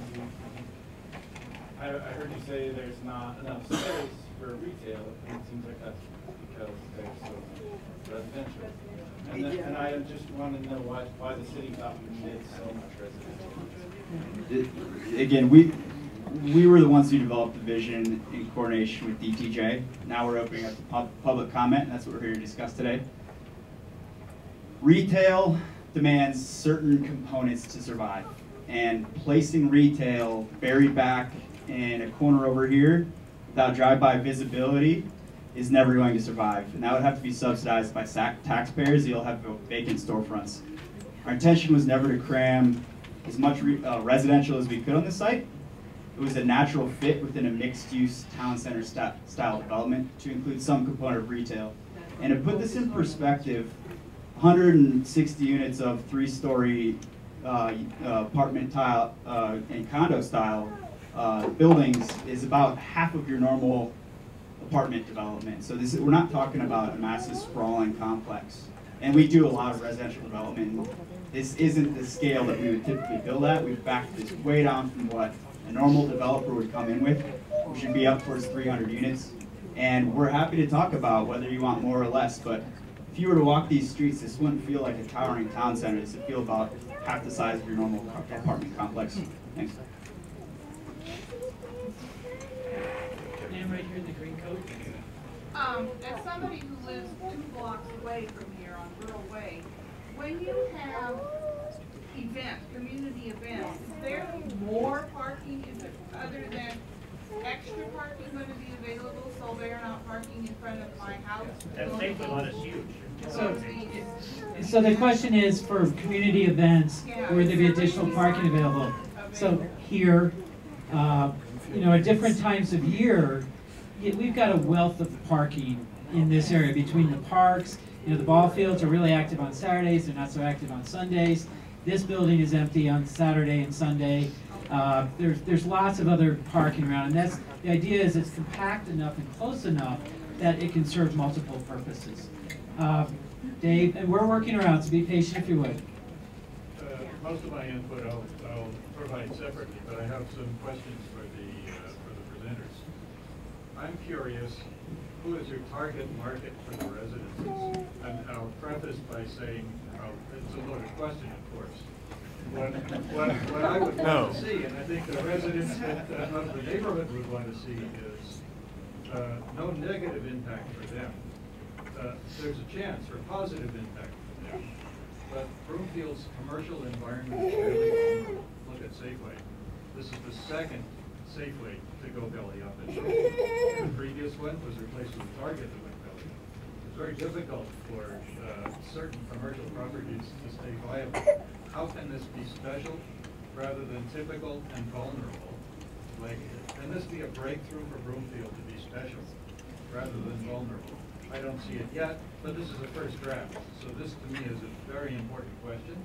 L: I heard you say there's not enough space for retail, and it seems like that's because there's so residential. And I just want to know why the city thought we needed so much residential.
D: Again, we were the ones who developed the vision in coordination with DTJ. Now we're opening up to public comment, and that's what we're here to discuss today. Retail demands certain components to survive, and placing retail buried back in a corner over here without drive-by visibility is never going to survive, and that would have to be subsidized by taxpayers. You'll have vacant storefronts. Our intention was never to cram as much residential as we could on the site. It was a natural fit within a mixed-use town center style development to include some component of retail. And to put this in perspective, 160 units of 3-story apartment tile and condo style buildings is about half of your normal apartment development. So we're not talking about a massive sprawling complex. And we do a lot of residential development. This isn't the scale that we would typically build at. We've backed this way down from what a normal developer would come in with. We should be up towards 300 units. And we're happy to talk about whether you want more or less, but if you were to walk these streets, this wouldn't feel like a towering town center. This would feel about half the size of your normal apartment complex. Thanks.
A: Name right here in the green coat.
E: As somebody who lives 2 blocks away from here on Rural Way, when you have events, community events, is there more parking other than extra parking going to be available so they're not parking in front of my house?
F: That safety lot is huge.
A: So the question is for community events, will there be additional parking available? So here, you know, at different times of year, we've got a wealth of parking in this area between the parks. You know, the ball fields are really active on Saturdays. They're not so active on Sundays. This building is empty on Saturday and Sunday. There's lots of other parking around, and the idea is it's compact enough and close enough that it can serve multiple purposes. Dave, and we're working around, so be patient if you would.
M: Most of my input I'll provide separately, but I have some questions for the presenters. I'm curious, who is your target market for the residences? And I'll preface by saying, it's a loaded question, of course. What I would want to see, and I think the residents of the neighborhood would want to see, is no negative impact for them. There's a chance for positive impact for them. But Broomfield's commercial environment is really vulnerable. Look at Safeway. This is the second Safeway to go belly up in Broomfield. The previous one was replaced with Target that went belly up. It's very difficult for certain commercial properties to stay viable. How can this be special rather than typical and vulnerable? Like, can this be a breakthrough for Broomfield to be special rather than vulnerable? I don't see it yet, but this is a first draft. So this to me is a very important question.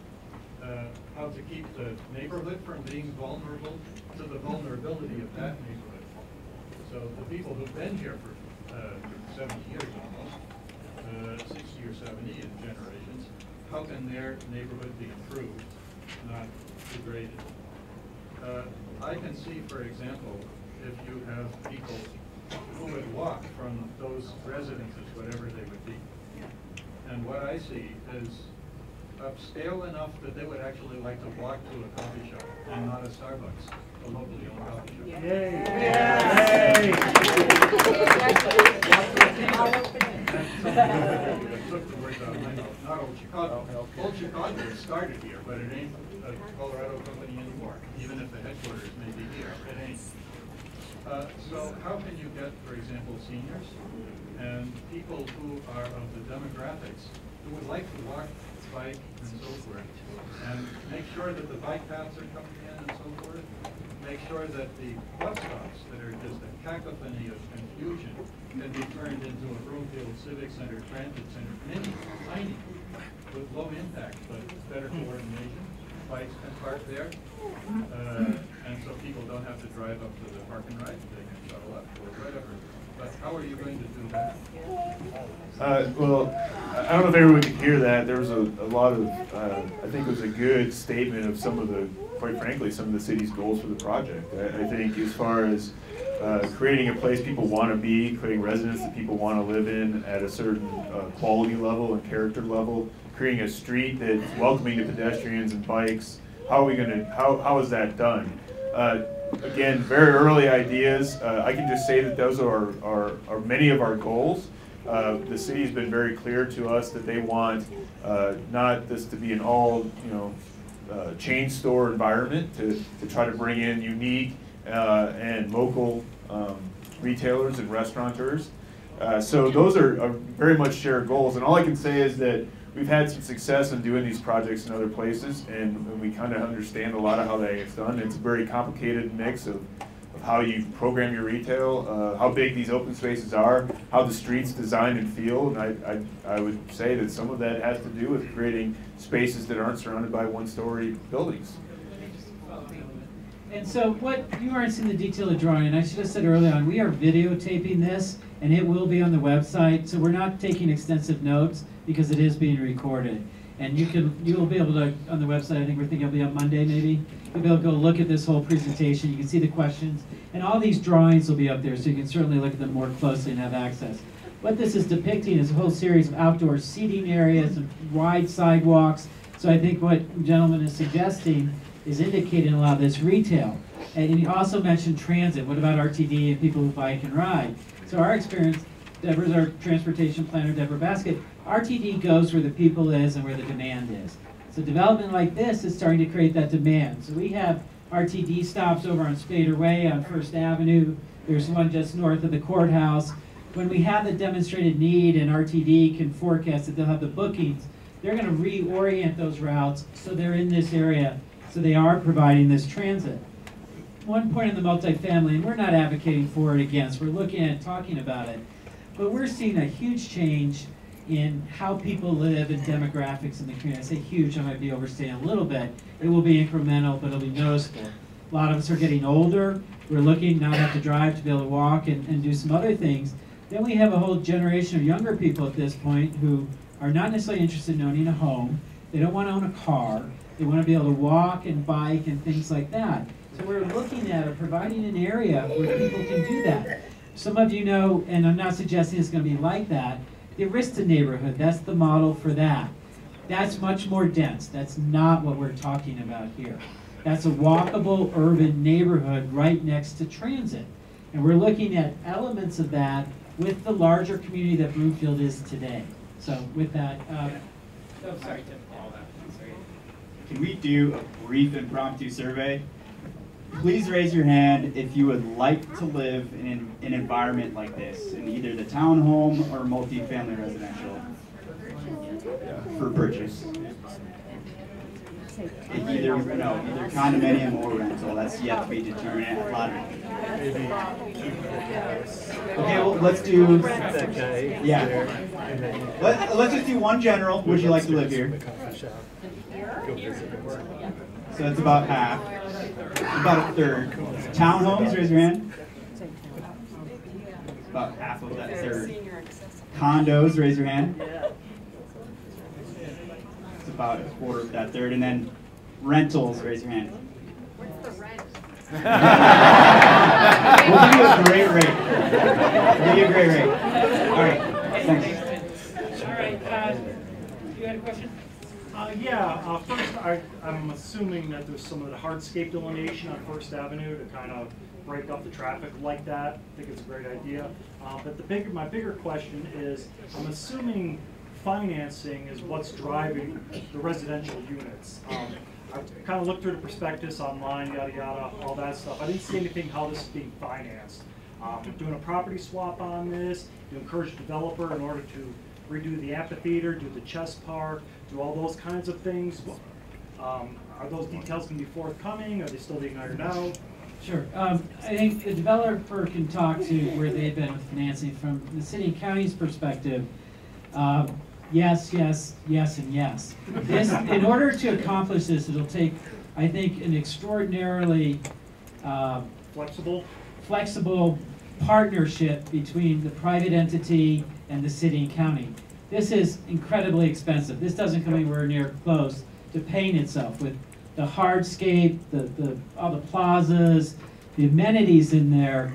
M: How to keep the neighborhood from being vulnerable to the vulnerability of that neighborhood. So the people who've been here for 70 years almost, 60 or 70 in generations, how can their neighborhood be improved, not degraded? I can see, for example, if you have people who would walk from those residences, whatever they would be. And what I see is upscale enough that they would actually like to walk to a coffee shop and not a Starbucks, a locally owned coffee shop. Yay! Yay! Took the words out of my mouth. Not Old Chicago. Old Chicago started here, but it ain't a Colorado company anymore, even if the headquarters may be here. It ain't. So how can you get, for example, seniors and people who are of the demographics who would like to walk, bike, and so forth, and make sure that the bike paths are coming in and so forth, make sure that the bus stops that are just a cacophony of confusion can be turned into a Broomfield Civic Center, Transit Center, many, tiny, with low impact, but better coordination. Bikes can park there, and so people don't have to drive up to the park and ride, they can shuttle up or whatever. But how are you going to do that?
C: Well, I don't know if everyone could hear that. There was a lot of, I think it was a good statement of some of the, quite frankly, some of the city's goals for the project. I think as far as creating a place people want to be, creating residence that people want to live in at a certain quality level and character level, creating a street that's welcoming to pedestrians and bikes. How are we going to, how is that done? Again, very early ideas. I can just say that those are many of our goals. The city's been very clear to us that they want not this to be an all, chain store environment, to try to bring in unique and local retailers and restaurateurs. So those are very much shared goals. And all I can say is that we've had some success in doing these projects in other places, and we kind of understand a lot of how that gets done. It's a very complicated mix of how you program your retail, how big these open spaces are, how the streets design and feel. And I would say that some of that has to do with creating spaces that aren't surrounded by one-story buildings.
A: And so what, you aren't seeing the detail of drawing, and I should have said early on, we are videotaping this, and it will be on the website, so we're not taking extensive notes because it is being recorded. And you'll be able to, on the website, I think we're thinking it'll be up Monday maybe, you'll be able to go look at this whole presentation, you can see the questions, and all these drawings will be up there, so you can certainly look at them more closely and have access. What this is depicting is a whole series of outdoor seating areas and wide sidewalks, so I think what the gentleman is suggesting is indicating a lot of this retail. And you also mentioned transit. What about RTD and people who bike and ride? So our experience, Deborah's our transportation planner, Deborah Basket, RTD goes where the people is and where the demand is. So development like this is starting to create that demand. So we have RTD stops over on Spader Way on First Avenue. There's one just north of the courthouse. When we have the demonstrated need and RTD can forecast that they'll have the bookings, they're going to reorient those routes so they're in this area. So they are providing this transit. One point in the multifamily, and we're not advocating for it against, we're looking at talking about it, but we're seeing a huge change in how people live and demographics in the community. I say huge, I might be overstating a little bit. It will be incremental, but it'll be noticeable. A lot of us are getting older. We're looking not have to drive to be able to walk and do some other things. Then we have a whole generation of younger people at this point who are not necessarily interested in owning a home. They don't want to own a car. They want to be able to walk and bike and things like that. So we're looking at providing an area where people can do that. Some of you know, and I'm not suggesting it's going to be like that, the Arista neighborhood, that's the model for that. That's much more dense. That's not what we're talking about here. That's a walkable urban neighborhood right next to transit. And we're looking at elements of that with the larger community that Broomfield is today. So with that, oh, sorry, Tim.
D: Can we do a brief impromptu survey? Please raise your hand if you would like to live in an environment like this, in either the townhome or multifamily residential for purchase. Either condominium or rental. That's yet to be determined at lottery. Okay, well, let's do. Yeah. Let's just do one general. Would you like to live here? So it's about half. About a third. Townhomes, raise your hand. About half of that third. Condos, raise your hand. It's about a quarter of that third. And then rentals, raise your hand.
H: What's the rent?
D: We'll give you a great rate. We'll give you a great rate. All right, thanks.
A: All right, you had a question?
F: First, I'm assuming that there's some of the hardscape delineation on First Avenue to kind of break up the traffic like that. I think it's a great idea. But my bigger question is, I'm assuming financing is what's driving the residential units. I kind of looked through the prospectus online, yada yada, all that stuff. I didn't see anything how this is being financed. Doing a property swap on this, to encourage the developer in order to redo the amphitheater, do the chess park, do all those kinds of things. Are those details going to be forthcoming? Are they still being ironed out?
A: Sure. I think the developer can talk to where they've been with financing. From the city and county's perspective, yes, yes, yes, and yes. This, in order to accomplish this, it'll take, I think, an extraordinarily flexible partnership between the private entity and the city and county. This is incredibly expensive. This doesn't come anywhere near close to paying itself with the hardscape, all the plazas, the amenities in there.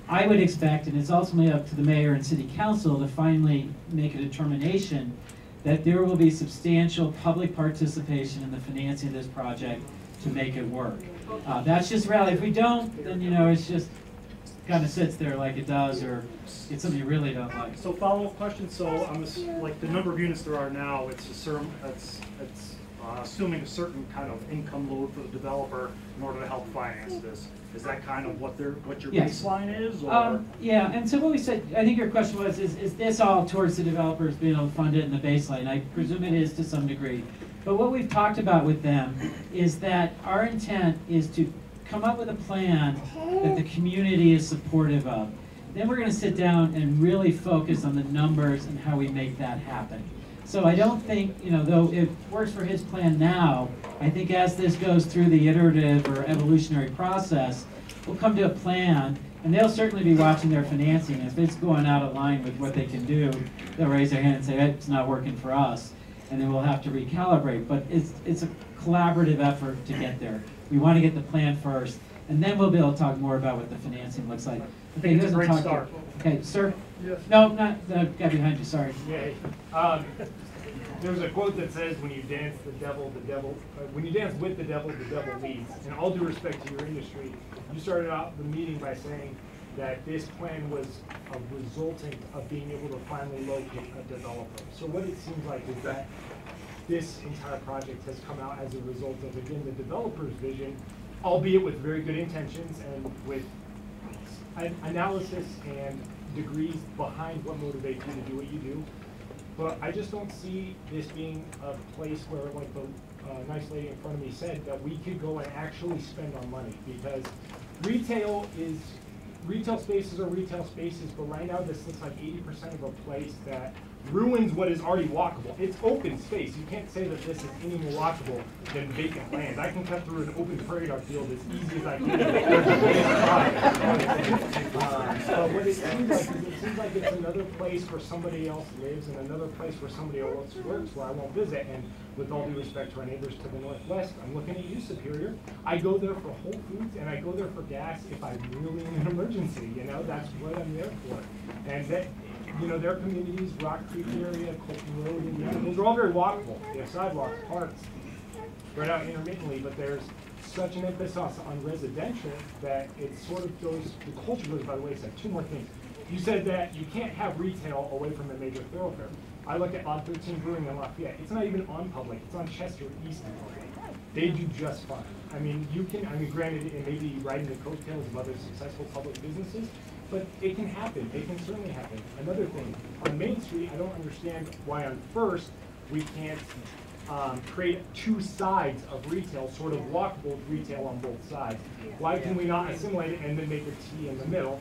A: I would expect, and it's ultimately up to the mayor and city council to finally make a determination that there will be substantial public participation in the financing of this project to make it work. That's just reality. If we don't, then it's just kind of sits there like it does, or it's something you really don't like.
F: So follow-up question. So like the number of units there are now, it's assuming a certain kind of income load for the developer in order to help finance this. Is that kind of what your
A: Yes.
F: baseline is? Or?
A: Yeah, and so what we said, I think your question was, is this all towards the developers being able to fund it in the baseline? I presume it is to some degree. But what we've talked about with them is that our intent is to come up with a plan that the community is supportive of. Then we're going to sit down and really focus on the numbers and how we make that happen. So I don't think, though it works for his plan now, I think as this goes through the iterative or evolutionary process, we'll come to a plan, and they'll certainly be watching their financing. If it's going out of line with what they can do, they'll raise their hand and say, hey, it's not working for us, and then we'll have to recalibrate. But it's a collaborative effort to get there. We want to get the plan first, and then we'll be able to talk more about what the financing looks like. Okay,
F: it's a great start.
A: Okay, sir?
F: Yes.
A: No, not the guy behind you, sorry.
N: Yeah. There's a quote that says, when you dance with the devil, the devil leads. And all due respect to your industry, you started out the meeting by saying that this plan was a resultant of being able to finally locate a developer. So what it seems like is that this entire project has come out as a result of, again, the developer's vision, albeit with very good intentions and with analysis and degrees behind what motivates you to do what you do. But I just don't see this being a place where, like the nice lady in front of me said, that we could go and actually spend our money, because retail spaces are retail spaces, but right now this looks like 80% of a place that ruins what is already walkable. It's open space. You can't say that this is any more walkable than vacant land. I can cut through an open prairie dog field as easy as I can. What it seems like is it seems like it's another place where somebody else lives and another place where somebody else works where I won't visit. And with all due respect to our neighbors to the northwest, I'm looking at you, Superior. I go there for Whole Foods and I go there for gas if I'm really in an emergency. You know, that's what I'm there for. And that, you know, their communities, Rock Creek area, Colton Road, Indiana, those are all very walkable. They have sidewalks, parks, spread out intermittently, but there's such an emphasis on residential that it sort of goes, the culture goes by the wayside. Two more things. You said that you can't have retail away from a major thoroughfare. I look at Odd 13 Brewing in Lafayette. It's not even on public. It's on Chester East and public. They do just fine. I mean, you can, I mean, granted, it may be riding the coattails of other successful public businesses, but it can happen. It can certainly happen. Another thing, on Main Street, I don't understand why on First we can't create two sides of retail, sort of walkable retail on both sides. Why can we not assimilate it and then make a T in the middle?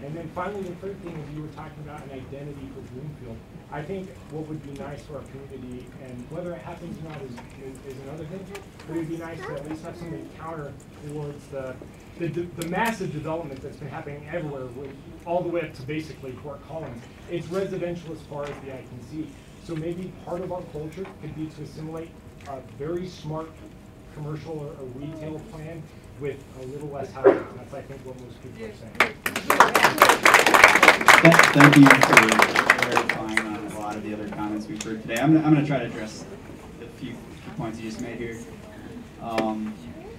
N: And then finally, the third thing is you were talking about an identity for Bloomfield. I think what would be nice for our community, and whether it happens or not is another thing, but it would be nice to at least have something counter towards the massive development that's been happening everywhere, all the way up to basically Fort Collins. It's residential as far as the eye can see. So maybe part of our culture could be to assimilate a very smart commercial or retail plan with a little less housing. That's, I think, what most people are saying.
D: Thank you for clarifying on a lot of the other comments we've heard today. I'm going to try to address the few points you just made here.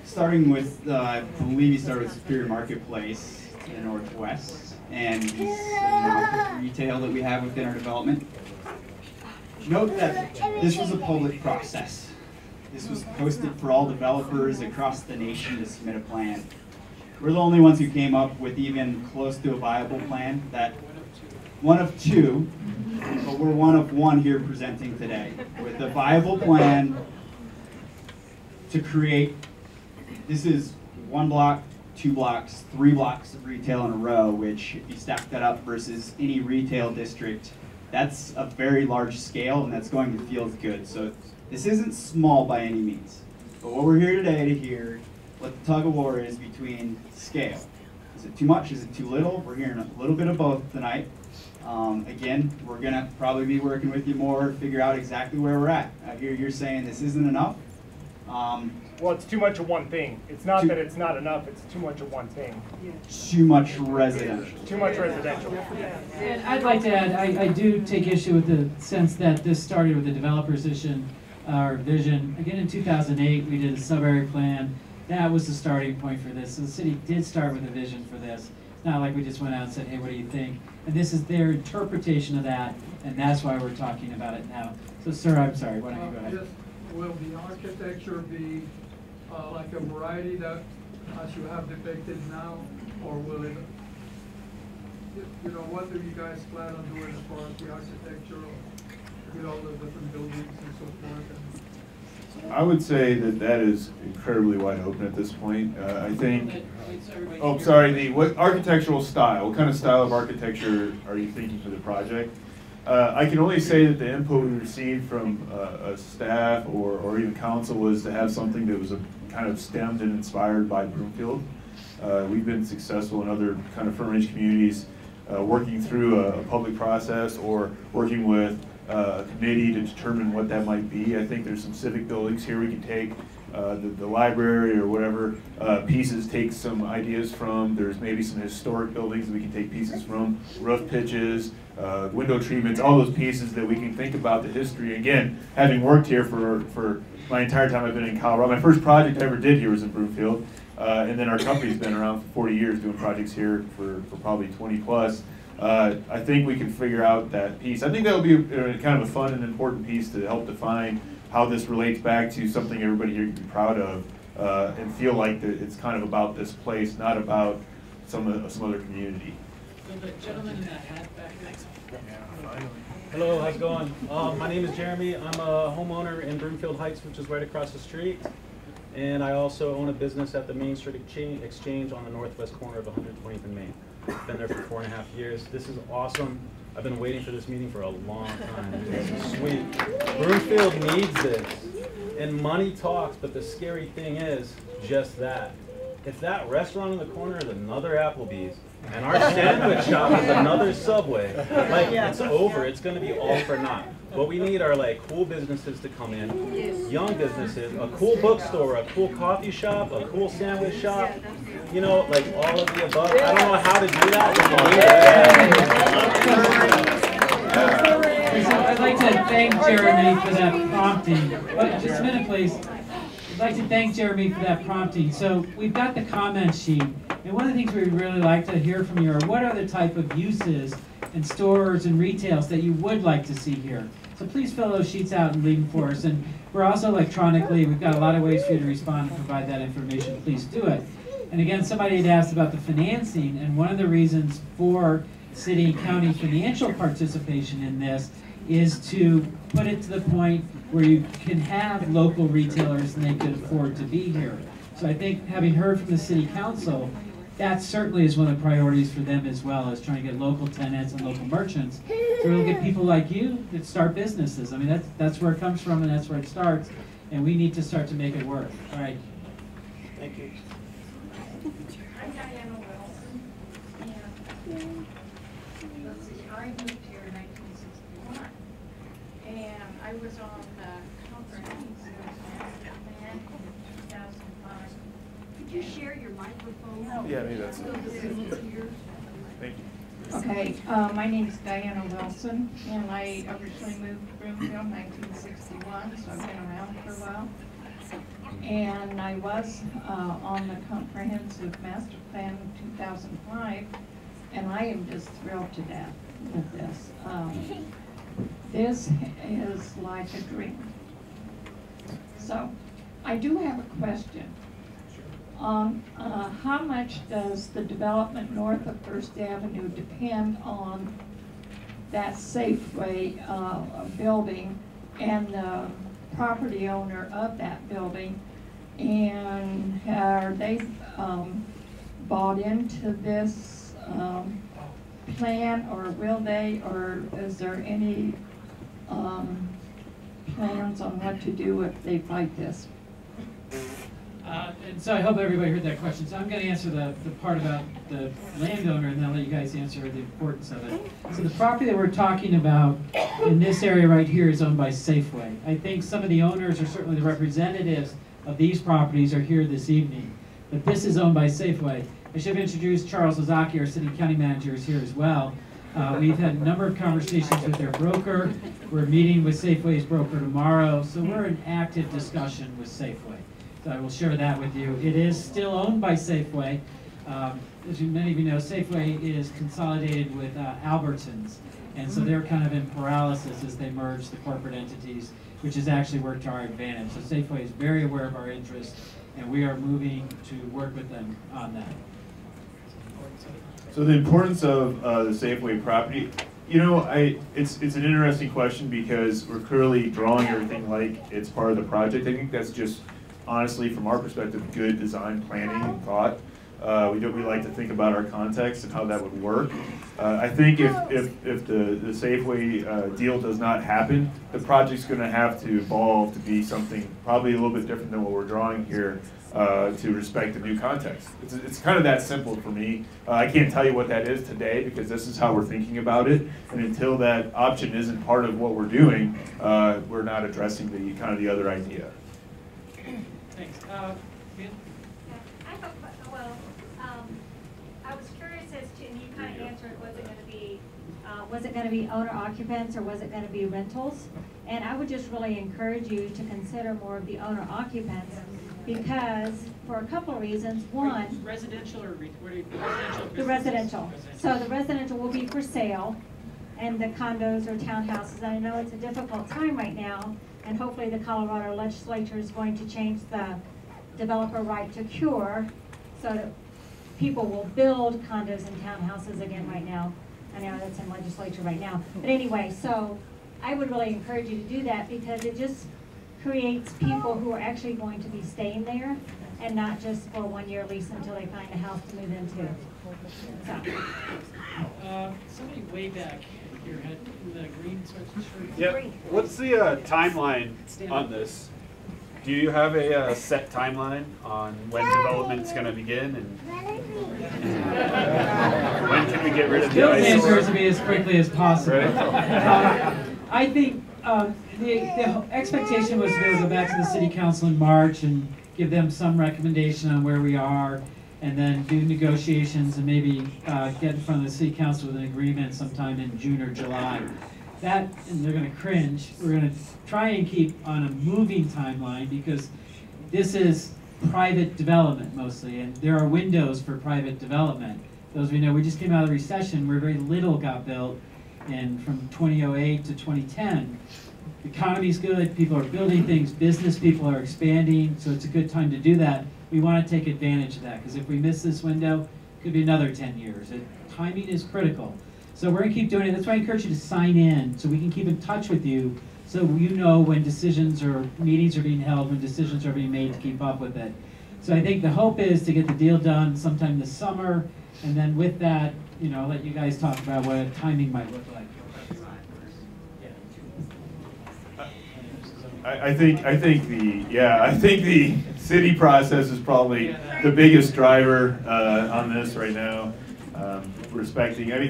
D: Starting with, I believe you started with Superior Marketplace to the northwest and this amount of retail that we have within our development. Note that this was a public process. This was posted for all developers across the nation to submit a plan. We're the only ones who came up with even close to a viable plan. That one of two, but we're one of one here presenting today with a viable plan to create, this is 1 block, 2 blocks, 3 blocks of retail in a row, which if you stack that up versus any retail district, that's a very large scale and that's going to feel good. So this isn't small by any means. But what we're here today to hear what the tug of war is between scale. Is it too much? Is it too little? We're hearing a little bit of both tonight. Again, we're going to probably be working with you more, figure out exactly where we're at. I hear you're saying this isn't enough.
N: Well, it's too much of one thing. It's not that it's not enough, it's too much of one thing.
D: Too much residential.
N: Too much residential.
A: And I'd like to add, I do take issue with the sense that this started with the developer's vision. Again, in 2008, we did a sub-area plan. That was the starting point for this. So the city did start with a vision for this. It's not like we just went out and said, hey, what do you think? And this is their interpretation of that, and that's why we're talking about it now. So, sir, I'm sorry, why don't you go ahead?
G: Yes. Will the architecture be like a variety that, as you have depicted now, or will it, you know, what do you guys plan on doing as far as the architecture, with all the different buildings and so forth?
C: I would say that is incredibly wide open at this point. I think. Oh, sorry. What architectural style? What kind of style of architecture are you thinking for the project? I can only say that the input we received from staff or even council was to have something that was kind of stemmed and inspired by Broomfield. We've been successful in other kind of front-range communities working through a public process or working with a committee to determine what that might be. I think there's some civic buildings here we can take the library or whatever pieces, take some ideas from. There's maybe some historic buildings that we can take pieces from, roof pitches, window treatments, all those pieces that we can think about the history. Again, having worked here for my entire time I've been in Colorado, my first project I ever did here was in Broomfield, and then our company's been around for 40 years doing projects here for probably 20 plus. I think we can figure out that piece. I think that would be kind of a fun and important piece to help define how this relates back to something everybody here can be proud of and feel like that it's kind of about this place, not about some other community.
A: So the gentleman in that hat back there.
O: Hello, how's it going? My name is Jeremy. I'm a homeowner in Broomfield Heights, which is right across the street. And I also own a business at the Main Street Exchange on the northwest corner of 120th and Main. Been there for 4.5 years. This is awesome. I've been waiting for this meeting for a long time. This is sweet. Broomfield needs this. And money talks, but the scary thing is just that. If that restaurant in the corner is another Applebee's, and our sandwich shop is another Subway, like, it's over. It's going to be all for naught. What we need are like cool businesses to come in, young businesses, a cool bookstore, a cool coffee shop, a cool sandwich shop, you know, like all of the above. I don't know how to do that, but we need it.
A: I'd like to thank Jeremy for that prompting. Just a minute, please. I'd like to thank Jeremy for that prompting. So we've got the comment sheet, and one of the things we'd really like to hear from you are what are the type of uses and stores and retails that you would like to see here. So please fill those sheets out and leave them for us. And we're also electronically, we've got a lot of ways for you to respond and provide that information. Please do it. And again, somebody had asked about the financing, and one of the reasons for city and county financial participation in this is to put it to the point where you can have local retailers and they can afford to be here. So I think, having heard from the city council, that certainly is one of the priorities for them as well, is trying to get local tenants and local merchants to really get people like you that start businesses. I mean, that's where it comes from and that's where it starts, and we need to start to make it work. All right. Thank you.
P: I'm Diana Wilson, and let's see, I moved here in 1961, and I was on the comprehensive master plan in 2005.
H: Could you share your microphone?
C: Yeah, maybe that's it.
H: Here.
C: Thank you.
P: Okay, my name is Diana Wilson, and I originally moved to Broomfield in 1961, so I've been around for a while. And I was on the comprehensive master plan in 2005, and I am just thrilled to death with this. This is like a dream. So, I do have a question. How much does the development north of First Avenue depend on that Safeway building and the property owner of that building? And are they bought into this plan, or will they, or is there any plans on what to do if they fight this?
A: And so I hope everybody heard that question. So I'm going to answer the part about the landowner, and then I'll let you guys answer the importance of it. So the property that we're talking about in this area right here is owned by Safeway. I think some of the owners, or certainly the representatives of these properties, are here this evening. But this is owned by Safeway. I should have introduced Charles Ozaki, our city and county manager, is here as well. We've had a number of conversations with their broker. We're meeting with Safeway's broker tomorrow. So we're in active discussion with Safeway. So I will share that with you. It is still owned by Safeway. As many of you know, Safeway is consolidated with Albertsons. And so they're kind of in paralysis as they merge the corporate entities, which has actually worked to our advantage. So Safeway is very aware of our interests, and we are moving to work with them on that.
C: So the importance of the Safeway property, you know, it's an interesting question because we're clearly drawing everything like it's part of the project. I think that's just, honestly, from our perspective, good design planning and thought. We like to think about our context and how that would work. I think if the Safeway deal does not happen, the project's going to have to evolve to be something probably a little bit different than what we're drawing here to respect the new context. It's kind of that simple for me. I can't tell you what that is today because this is how we're thinking about it. And until that option isn't part of what we're doing, we're not addressing the kind of the other idea.
A: Thanks.
Q: I was curious as to, and you kind of answered, was it going to be owner occupants or was it going to be rentals? And I would just really encourage you to consider more of the owner occupants because for a couple of reasons. One,
A: residential or what are you, residential?
Q: The residential. So the residential will be for sale, and the condos or townhouses. I know it's a difficult time right now, and hopefully the Colorado legislature is going to change the developer right to cure so that people will build condos and townhouses again right now. I know that's in legislature right now. But anyway, so I would really encourage you to do that because it just creates people who are actually going to be staying there and not just for a one-year lease until they find a house to move into. So.
A: Somebody way back your head in the green shirt.
R: Yep. What's the timeline on this? Do you have a set timeline on when development's going to begin, and when can we get rid of the
A: Bill's answer
R: eyesore?
A: is to be as quickly as possible.
R: Right.
A: I think the expectation was to be able to go back to the city council in March and give them some recommendation on where we are, and then do negotiations and maybe get in front of the city council with an agreement sometime in June or July. That, and they're going to cringe, we're going to try and keep on a moving timeline because this is private development mostly, and there are windows for private development. Those we know, we just came out of the recession where very little got built, and from 2008 to 2010. The economy's good, people are building things, business people are expanding, so it's a good time to do that. We want to take advantage of that, because if we miss this window, it could be another 10 years. Timing is critical. So we're going to keep doing it. That's why I encourage you to sign in, so we can keep in touch with you, so you know when decisions or meetings are being held, when decisions are being made to keep up with it. So I think the hope is to get the deal done sometime this summer, and then with that, you know, let you guys talk about what timing might look like.
C: I think the city process is probably the biggest driver on this right now. Respecting, I mean,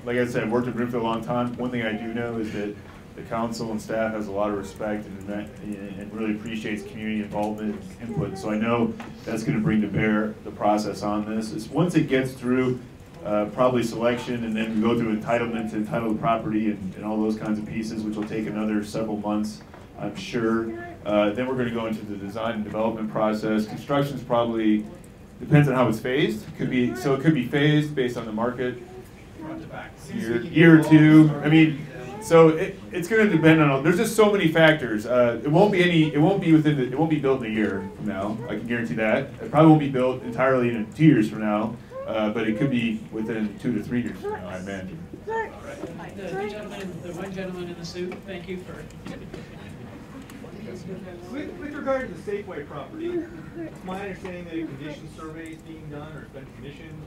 C: like I said, I've worked in Broomfield a long time. One thing I do know is that the council and staff has a lot of respect and really appreciates community involvement and input. So I know that's going to bring to bear the process on this. Once it gets through probably selection, and then we go through entitlement to entitle the property and all those kinds of pieces, which will take another several months, I'm sure. Then we're going to go into the design and development process. Construction's probably depends on how it's phased. It could be phased based on the market. Year or two. I mean, so it's going to depend on. There's just so many factors. It won't be built in a year from now. I can guarantee that. It probably won't be built entirely in 2 years from now, but it could be within 2 to 3 years from now, I imagine.
A: The one gentleman in the suit. Thank you for.
F: With regard to the Safeway property, it's my understanding that a condition survey is being done or it's been commissioned.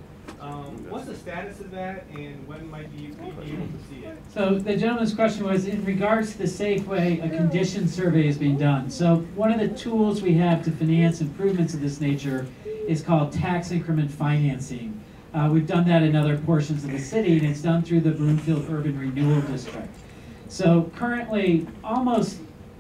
F: What's the status of that, and when might we be able to see it?
A: So the gentleman's question was in regards to the Safeway, a condition survey is being done. So one of the tools we have to finance improvements of this nature is called tax increment financing. We've done that in other portions of the city, and it's done through the Broomfield Urban Renewal District. So currently,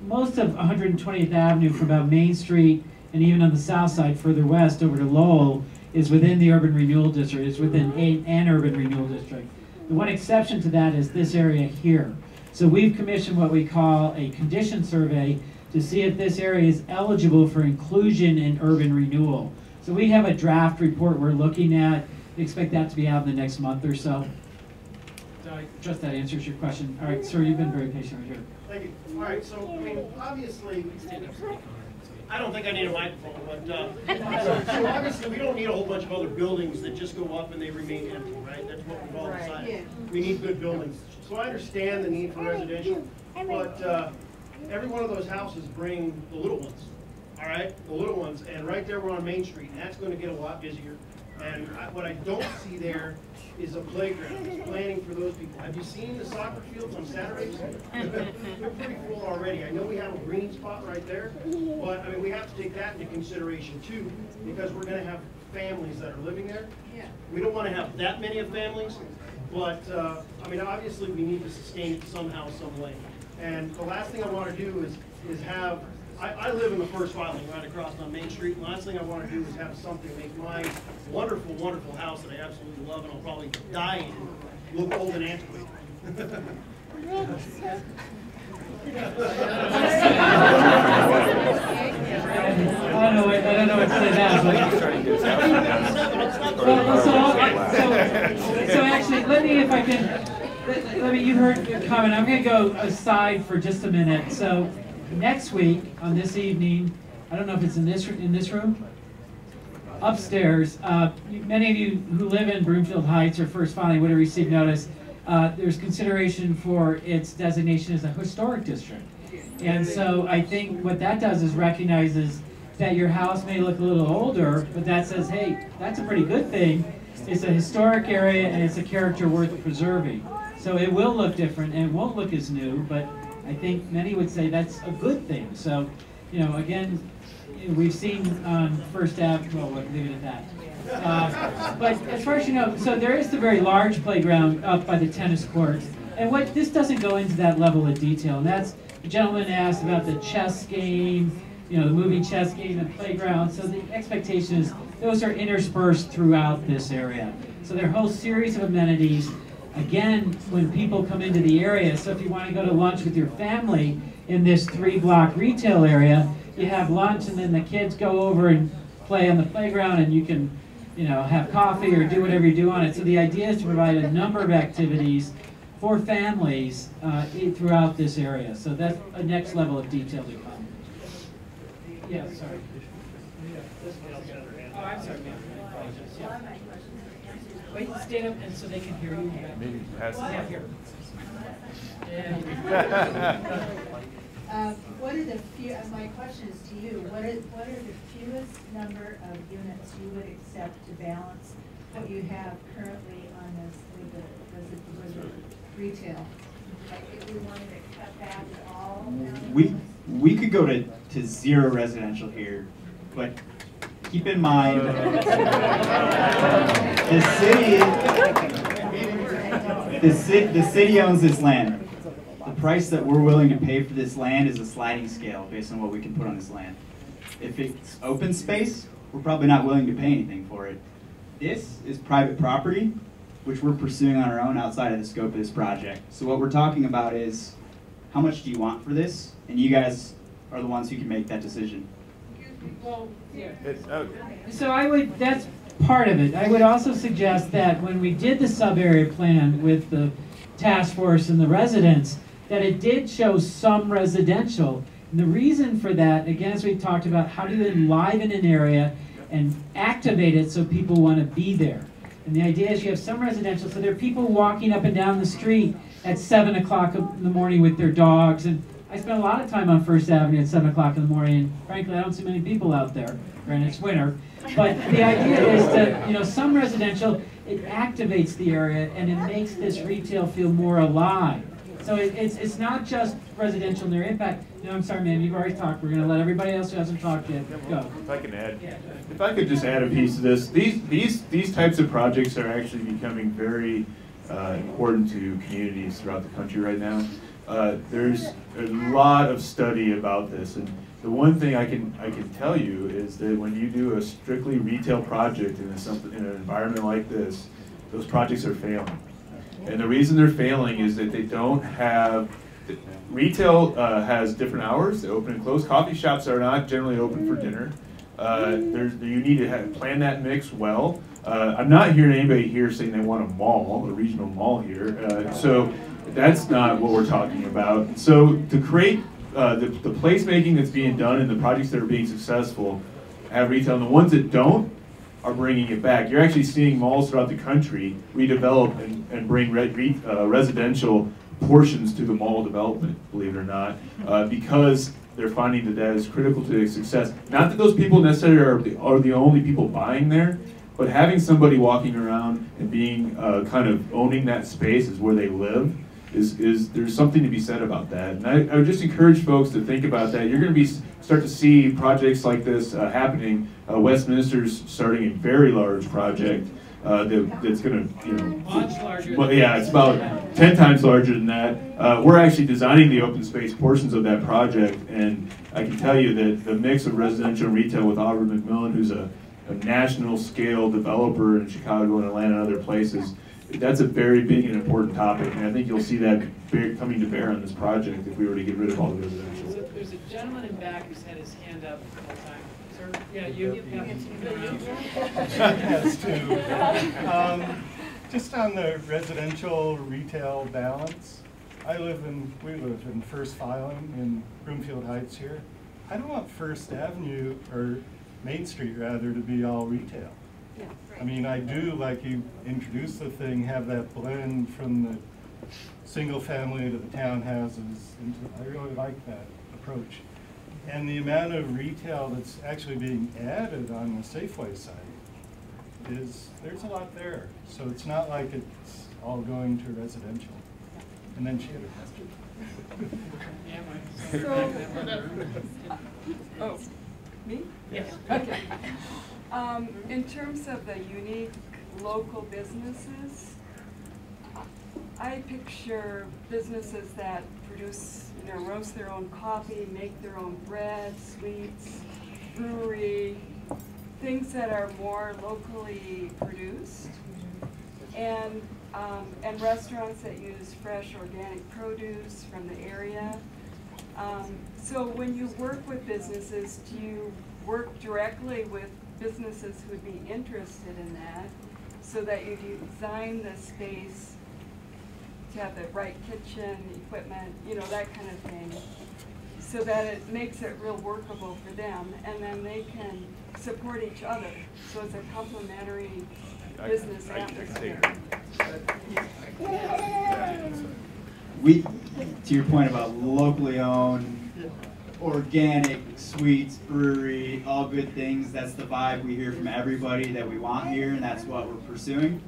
A: most of 120th Avenue from about Main Street and even on the south side further west over to Lowell is within the Urban Renewal District. It's within an Urban Renewal District. The one exception to that is this area here. So we've commissioned what we call a condition survey to see if this area is eligible for inclusion in urban renewal. So we have a draft report we're looking at. We expect that to be out in the next month or so. So I trust that answers your question. All right, sir, you've been very patient right here.
S: Thank you. All right, so, I mean, obviously, I don't think I need a microphone, but, so obviously, we don't need a whole bunch of other buildings that just go up and they remain empty, right? That's what we've all decided.
E: Yeah.
S: We need good buildings. So I understand the need for residential, but every one of those houses bring the little ones, all right? The little ones, and right there we're on Main Street, and that's going to get a lot busier. And what I don't see there is a playground. It's planning for those people. Have you seen the soccer fields on Saturdays? They're pretty full already. I know we have a green spot right there, but I mean, we have to take that into consideration too, because we're going to have families that are living there.
E: Yeah.
S: We don't want to have that many of families, but I mean, obviously we need to sustain it somehow, some way. And the last thing I want to do is have, I live in the first filing right across on Main Street, and the last thing I want to do is have something make my wonderful, wonderful house that I absolutely love and I'll probably die in look old and antiquated.
A: I don't know what to say that. So actually, let me, you heard the comment. I'm going to go aside for just a minute. So next week, on this evening, I don't know if it's in this room, upstairs, many of you who live in Broomfield Heights or First Filing would have received notice. There's consideration for its designation as a historic district. And so I think what that does is recognizes that your house may look a little older, but that says, hey, that's a pretty good thing. It's a historic area and it's a character worth preserving. So it will look different and it won't look as new, but I think many would say that's a good thing. So, you know, again, we've seen on First Ave, well, we'll leave it at that. But as far as you know, so there is the very large playground up by the tennis courts. And what this doesn't go into that level of detail. And that's, the gentleman asked about the chess game, you know, the moving chess game and playground. So the expectation is those are interspersed throughout this area. So there are a whole series of amenities. Again, when people come into the area, so if you want to go to lunch with your family in this 3-block retail area, you have lunch and then the kids go over and play on the playground and you can, you know, have coffee or do whatever you do on it. So the idea is to provide a number of activities for families throughout this area. So that's a next level of detail to come. Yeah, sorry. Oh, I'm sorry, ma'am. I apologize. Yeah. Wait, stand up and so they can hear you.
C: Maybe pass it.
A: Yeah, here.
T: What are the few? My question is to you. What are the fewest number of units you would accept to balance what you have currently on this with the retail? Like if we wanted to cut back at all?
D: We could go to 0 residential here, but keep in mind the city owns this land. The price that we're willing to pay for this land is a sliding scale based on what we can put on this land. If it's open space, we're probably not willing to pay anything for it. This is private property, which we're pursuing on our own outside of the scope of this project. So what we're talking about is, how much do you want for this? And you guys are the ones who can make that decision.
A: Well, yeah. So that's part of it. I would also suggest that when we did the sub-area plan with the task force and the residents, that it did show some residential. And the reason for that, again, as we talked about, how do you enliven an area and activate it so people want to be there? And the idea is you have some residential, so there are people walking up and down the street at 7 o'clock in the morning with their dogs. And I spend a lot of time on First Avenue at 7 o'clock in the morning, and frankly, I don't see many people out there, and it's winter. But the idea is to, you know, some residential, it activates the area and it makes this retail feel more alive. So it's not just residential and their impact. No, I'm sorry, man, you've already talked. We're going to let everybody else who hasn't talked yet go.
C: If I can add, if I could just add a piece to this, these types of projects are actually becoming very important to communities throughout the country right now. There's a lot of study about this, and the one thing I can tell you is that when you do a strictly retail project in an environment like this, those projects are failing. And the reason they're failing is that they don't have, retail has different hours, they open and close. Coffee shops are not generally open for dinner. You need to plan that mix well. I'm not hearing anybody here saying they want a mall, a regional mall here. So that's not what we're talking about. So to create the placemaking that's being done and the projects that are being successful have retail, and the ones that don't are bringing it back. You're actually seeing malls throughout the country redevelop and bring residential portions to the mall development, believe it or not, because they're finding that that is critical to their success. Not that those people necessarily are the only people buying there, but having somebody walking around and being kind of owning that space is where they live. There's something to be said about that, and I would just encourage folks to think about that. You're going to start to see projects like this happening. Westminster's starting a very large project that's going to, you know,
A: much larger.
C: Well, yeah, it's about 10 times larger than that. We're actually designing the open space portions of that project, and I can tell you that the mix of residential and retail with Oliver McMillan, who's a national scale developer in Chicago and Atlanta and other places. That's a very big and important topic, and I think you'll see that coming to bear on this project if we were to get rid of all the residential.
A: There's a gentleman in back who's had his hand up the whole time. Sir, yeah, you.
U: Yes, too. Just on the residential retail balance, we live in First Filing in Broomfield Heights here. I don't want First Avenue, or Main Street rather, to be all retail. I mean, I do, like you introduced the thing, have that blend from the single family to the townhouses. I really like that approach. And the amount of retail that's actually being added on the Safeway site is there's a lot there. So it's not like it's all going to residential. And then she had a question.
B: Oh, me?
A: Yes.
B: Okay. In terms of the unique local businesses, I picture businesses that produce, roast their own coffee, make their own bread, sweets, brewery, things that are more locally produced, and restaurants that use fresh organic produce from the area. So when you work with businesses, do you work directly with businesses who would be interested in that, so that you design the space to have the right kitchen, equipment, that kind of thing, so that it makes it real workable for them, and then they can support each other, so it's a complementary business atmosphere.
D: To your point about locally owned, organic, sweets, brewery, all good things, that's the vibe we hear from everybody that we want here, and that's what we're pursuing.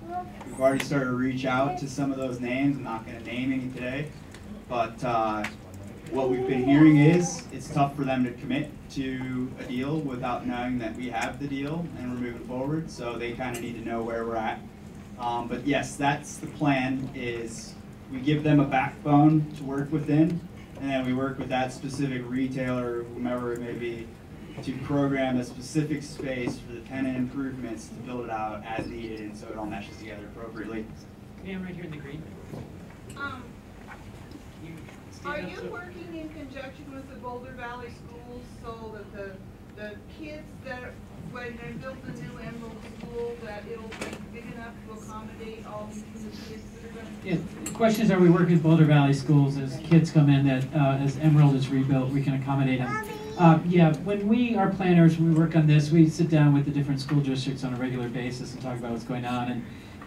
D: We've already started to reach out to some of those names. I'm not going to name any today, but what we've been hearing is it's tough for them to commit to a deal without knowing that we have the deal and we're moving forward, so they kind of need to know where we're at. But yes, that's the plan, is we give them a backbone to work within, and then we work with that specific retailer, whomever it may be, to program a specific space for the tenant improvements to build it out as needed, and so it all meshes together appropriately.
A: Ma'am, right here in the green.
E: Are you working in conjunction with the Boulder Valley schools so that the kids that, when they build the new Emerald School, that it'll be big enough to accommodate all the kids that are going to?
A: Yeah, the question is, are we working with Boulder Valley schools as kids come in that as Emerald is rebuilt, we can accommodate them? Yeah, when we are planners, when we work on this, we sit down with the different school districts on a regular basis and talk about what's going on. And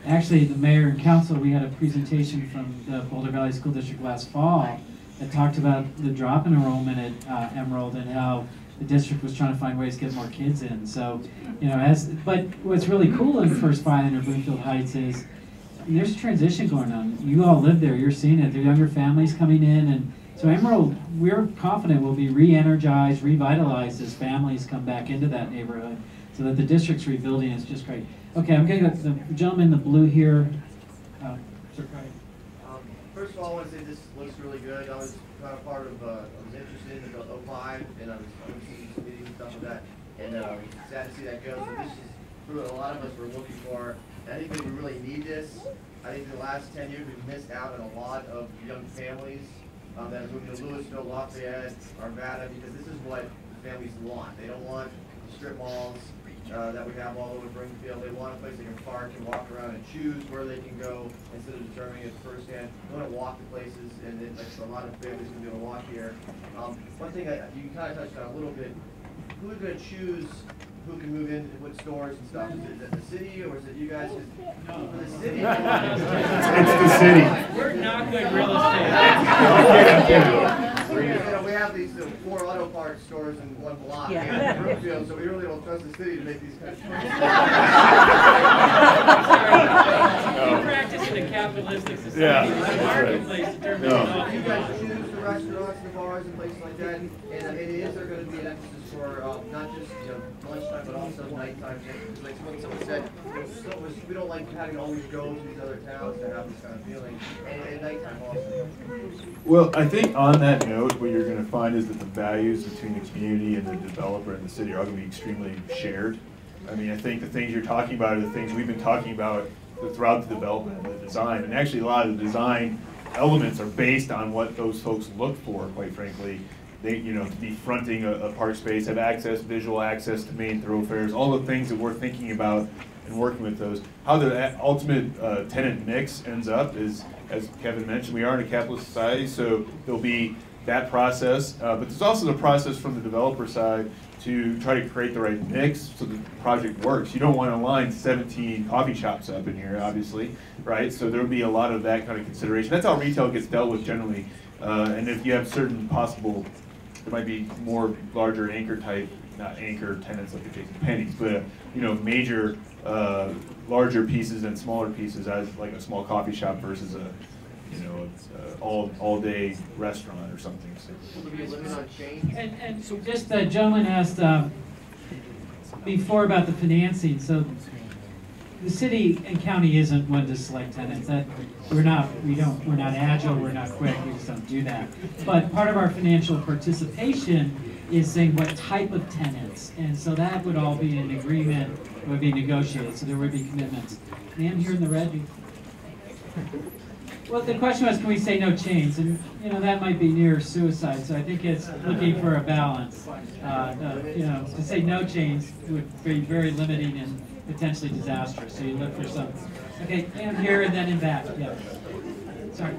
A: actually, the mayor and council, we had a presentation from the Boulder Valley School District last fall that talked about the drop in enrollment at Emerald and how the district was trying to find ways to get more kids in. So, but what's really cool in First Filing or Bloomfield Heights is there's a transition going on. You all live there, you're seeing it. There are younger families coming in, and so Emerald, we're confident will be re-energized, revitalized as families come back into that neighborhood, so that the district's rebuilding is just great. Okay, I'm going to go to the gentleman in the blue here.
V: First of all, I want to say this looks really good. I was kind of part of, I was interested in the 05, and I was seeing some meetings and stuff like that, and sad to see that go. So this is what a lot of us were looking for. And I think that we really need this. I think the last 10 years we've missed out on a lot of young families that have moved to Louisville, Lafayette, Arvada, because this is what families want. They don't want strip malls that we have all over Springfield. They want a place they can park and walk around and choose where they can go instead of determining it firsthand. They want to walk to places, and like a lot of families can do a walk here. One thing you kind of touched on a little bit, who's going to choose who can move in, what stores and stuff? Is it the city, or is it you guys? No, for the city.
U: It's the city.
A: We're not good real estate.
V: We have these 4 auto parts stores in one block here in Brookfield, so we really don't trust the city to make these kind of choices.
A: We practice in a capitalistic society.
U: Yeah.
A: It's a marketplace determines all.
V: You guys choose the restaurants, the bars, and places like that, and is there going to be an emphasis for not just lunchtime, but also nighttime? Like someone said, we don't like having to always go to these other towns to have this kind of feeling, and nighttime also.
C: Well, I think on that note, what you're going to find is that the values between the community and the developer and the city are going to be extremely shared. I mean, I think the things you're talking about are the things we've been talking about throughout the development and the design. And actually, a lot of the design elements are based on what those folks look for, quite frankly. They, to be fronting a park space, have access, visual access to main thoroughfares, all the things that we're thinking about and working with those. How the ultimate tenant mix ends up is, as Kevin mentioned, we are in a capitalist society, so there'll be that process. But there's also the process from the developer side to try to create the right mix so the project works. You don't want to line 17 coffee shops up in here, obviously, right? So there'll be a lot of that kind of consideration. That's how retail gets dealt with generally. And if you have certain possible, there might be more larger anchor type not anchor tenants like the JCPenney's, but you know, major, larger pieces and smaller pieces, as like a small coffee shop versus a, you know, all day restaurant or something. So.
V: Will there be a limit on change?
A: And so just the gentleman asked before about the financing. So the city and county isn't one to select tenants. That we're not agile, we're not quick, we just don't do that. But part of our financial participation is saying what type of tenants, and so that would all be an agreement, it would be negotiated, so there would be commitments. Ma'am, here in the red. Well, the question was, can we say no change? And you know, that might be near suicide. So I think it's looking for a balance. You know, to say no change would be very limiting and potentially disastrous. So you look for some. Okay, ma'am, here and then in back. Yeah. Sorry.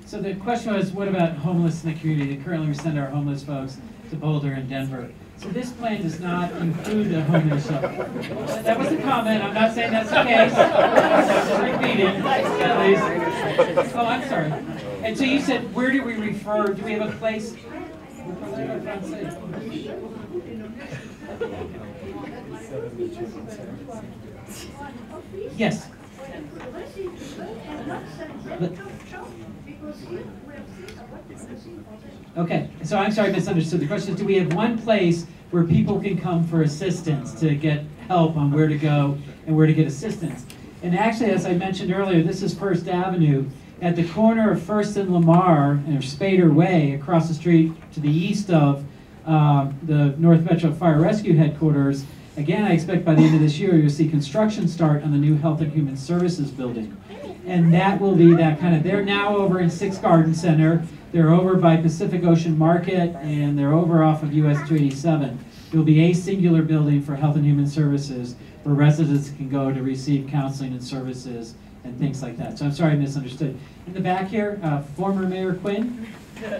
A: So the question was, what about homeless in the community? Currently we send our homeless folks to Boulder and Denver. So this plan does not include the homeless shelter. That was a comment. I'm not saying that's the case. I'm repeating. Oh, I'm sorry. And so you said, where do we refer? Do we have a place? Yes. Okay, so I'm sorry, I misunderstood. The question is, do we have one place where people can come for assistance to get help on where to go and where to get assistance? And actually, as I mentioned earlier, this is First Avenue. At the corner of First and Lamar, and Spader Way, across the street to the east of the North Metro Fire Rescue Headquarters, again, I expect by the end of this year, you'll see construction start on the new Health and Human Services building. And that will be that kind of, they're now over in Six Garden Center, they're over by Pacific Ocean Market, and they're over off of US 287. There will be a singular building for Health and Human Services where residents can go to receive counseling and services and things like that. So I'm sorry I misunderstood. In the back here, former Mayor Quinn.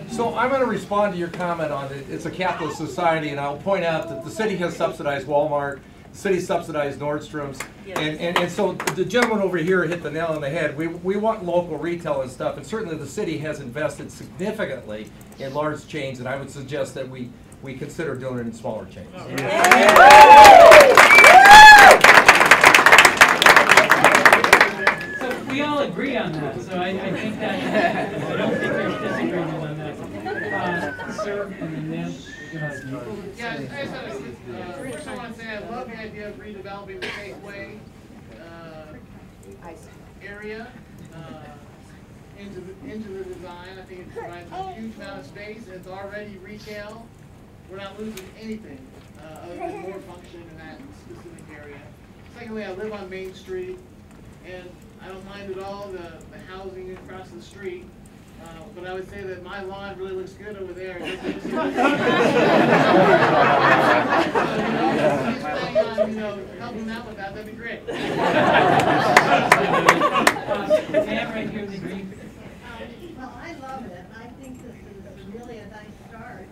J: So I'm going to respond to your comment on it. It's a capitalist society, and I'll point out that the city has subsidized Walmart, the city subsidized Nordstrom's, and so the gentleman over here hit the nail on the head. We want local retail and stuff, and certainly the city has invested significantly in large chains, and I would suggest that we consider doing it in smaller chains.
A: So we all agree on that, so I think that, I don't think there's disagreement on that. Sir, and then ma'am.
F: Yeah, I just had first I want to say I love the idea of redeveloping the Gateway area into the design. I think it provides a huge amount of space. It's already retail. We're not losing anything other than more function in that specific area. Secondly, I live on Main Street, and I don't mind at all the housing across the street. But I would say that my lawn really looks good over there. Helping out with that, that'd be great.
A: Ma'am, right here in the green.
K: Well, I love it. I think this is really a nice start.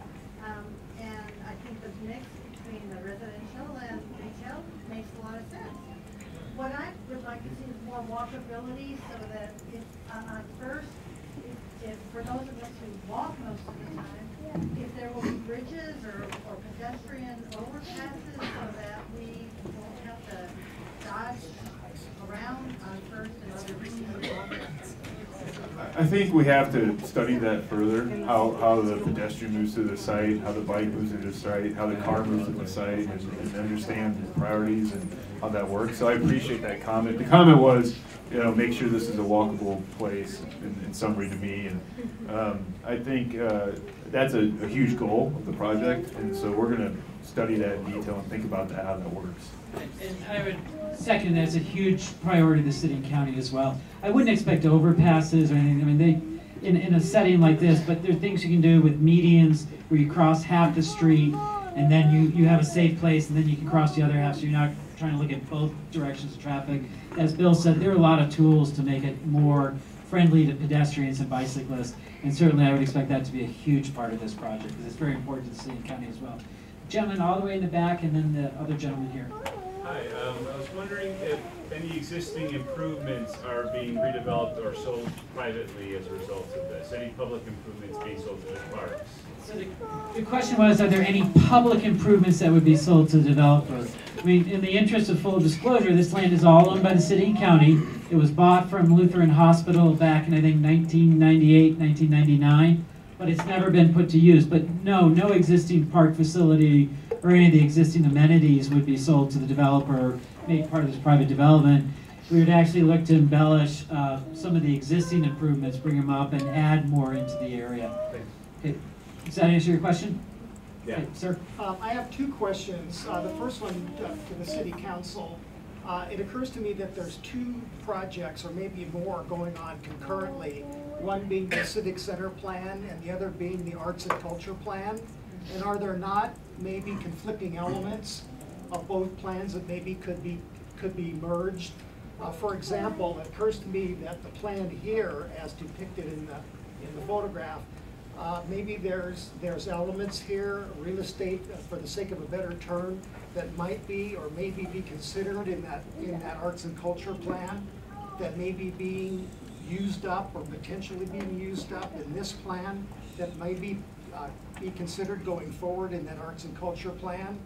K: And I think the mix between the residential and retail makes a lot of sense. What I would like to see is more walkability so that if first, if for those of us who walk most of the time, if there will be bridges or pedestrian overpasses so that we won't have to dodge around on First and other regions.
C: I think we have to study that further, how the pedestrian moves to the site, how the bike moves to the site, how the car moves to the site, and understand the priorities and how that works. So I appreciate that comment. The comment was, you know, make sure this is a walkable place in summary to me. And I think that's a huge goal of the project. And so we're going to study that in detail and think about that, how that works.
A: And I would second, that's a huge priority of the city and county as well. I wouldn't expect overpasses or anything. I mean, in a setting like this, but there are things you can do with medians where you cross half the street and then you have a safe place and then you can cross the other half so you're not trying to look at both directions of traffic. As Bill said, there are a lot of tools to make it more friendly to pedestrians and bicyclists, and certainly I would expect that to be a huge part of this project because it's very important to the city and county as well. Gentleman all the way in the back and then the other gentleman here.
I: Hi, I was wondering if any existing improvements are being redeveloped or sold privately as a result of this. Any public improvements being sold to the parks?
A: So the question was, are there any public improvements that would be sold to the developer? I mean, in the interest of full disclosure, this land is all owned by the city and county. It was bought from Lutheran Hospital back in, I think, 1998, 1999, but it's never been put to use. But no existing park facility or any of the existing amenities would be sold to the developer, made part of this private development. We would actually look to embellish some of the existing improvements, bring them up, and add more into the area. Okay. Does that answer your question?
I: Yeah.
A: Okay, sir?
L: I have two questions. The first one to the City Council. It occurs to me that there's two projects, or maybe more, going on concurrently. One being the Civic Center plan, and the other being the Arts and Culture plan. And are there not maybe conflicting elements of both plans that maybe could be merged? For example, it occurs to me that the plan here, as depicted in the photograph, maybe there's elements here, real estate, for the sake of a better term, that might be or maybe be considered in that arts and culture plan that may be being used up or potentially being used up in this plan that may be considered going forward in that arts and culture plan.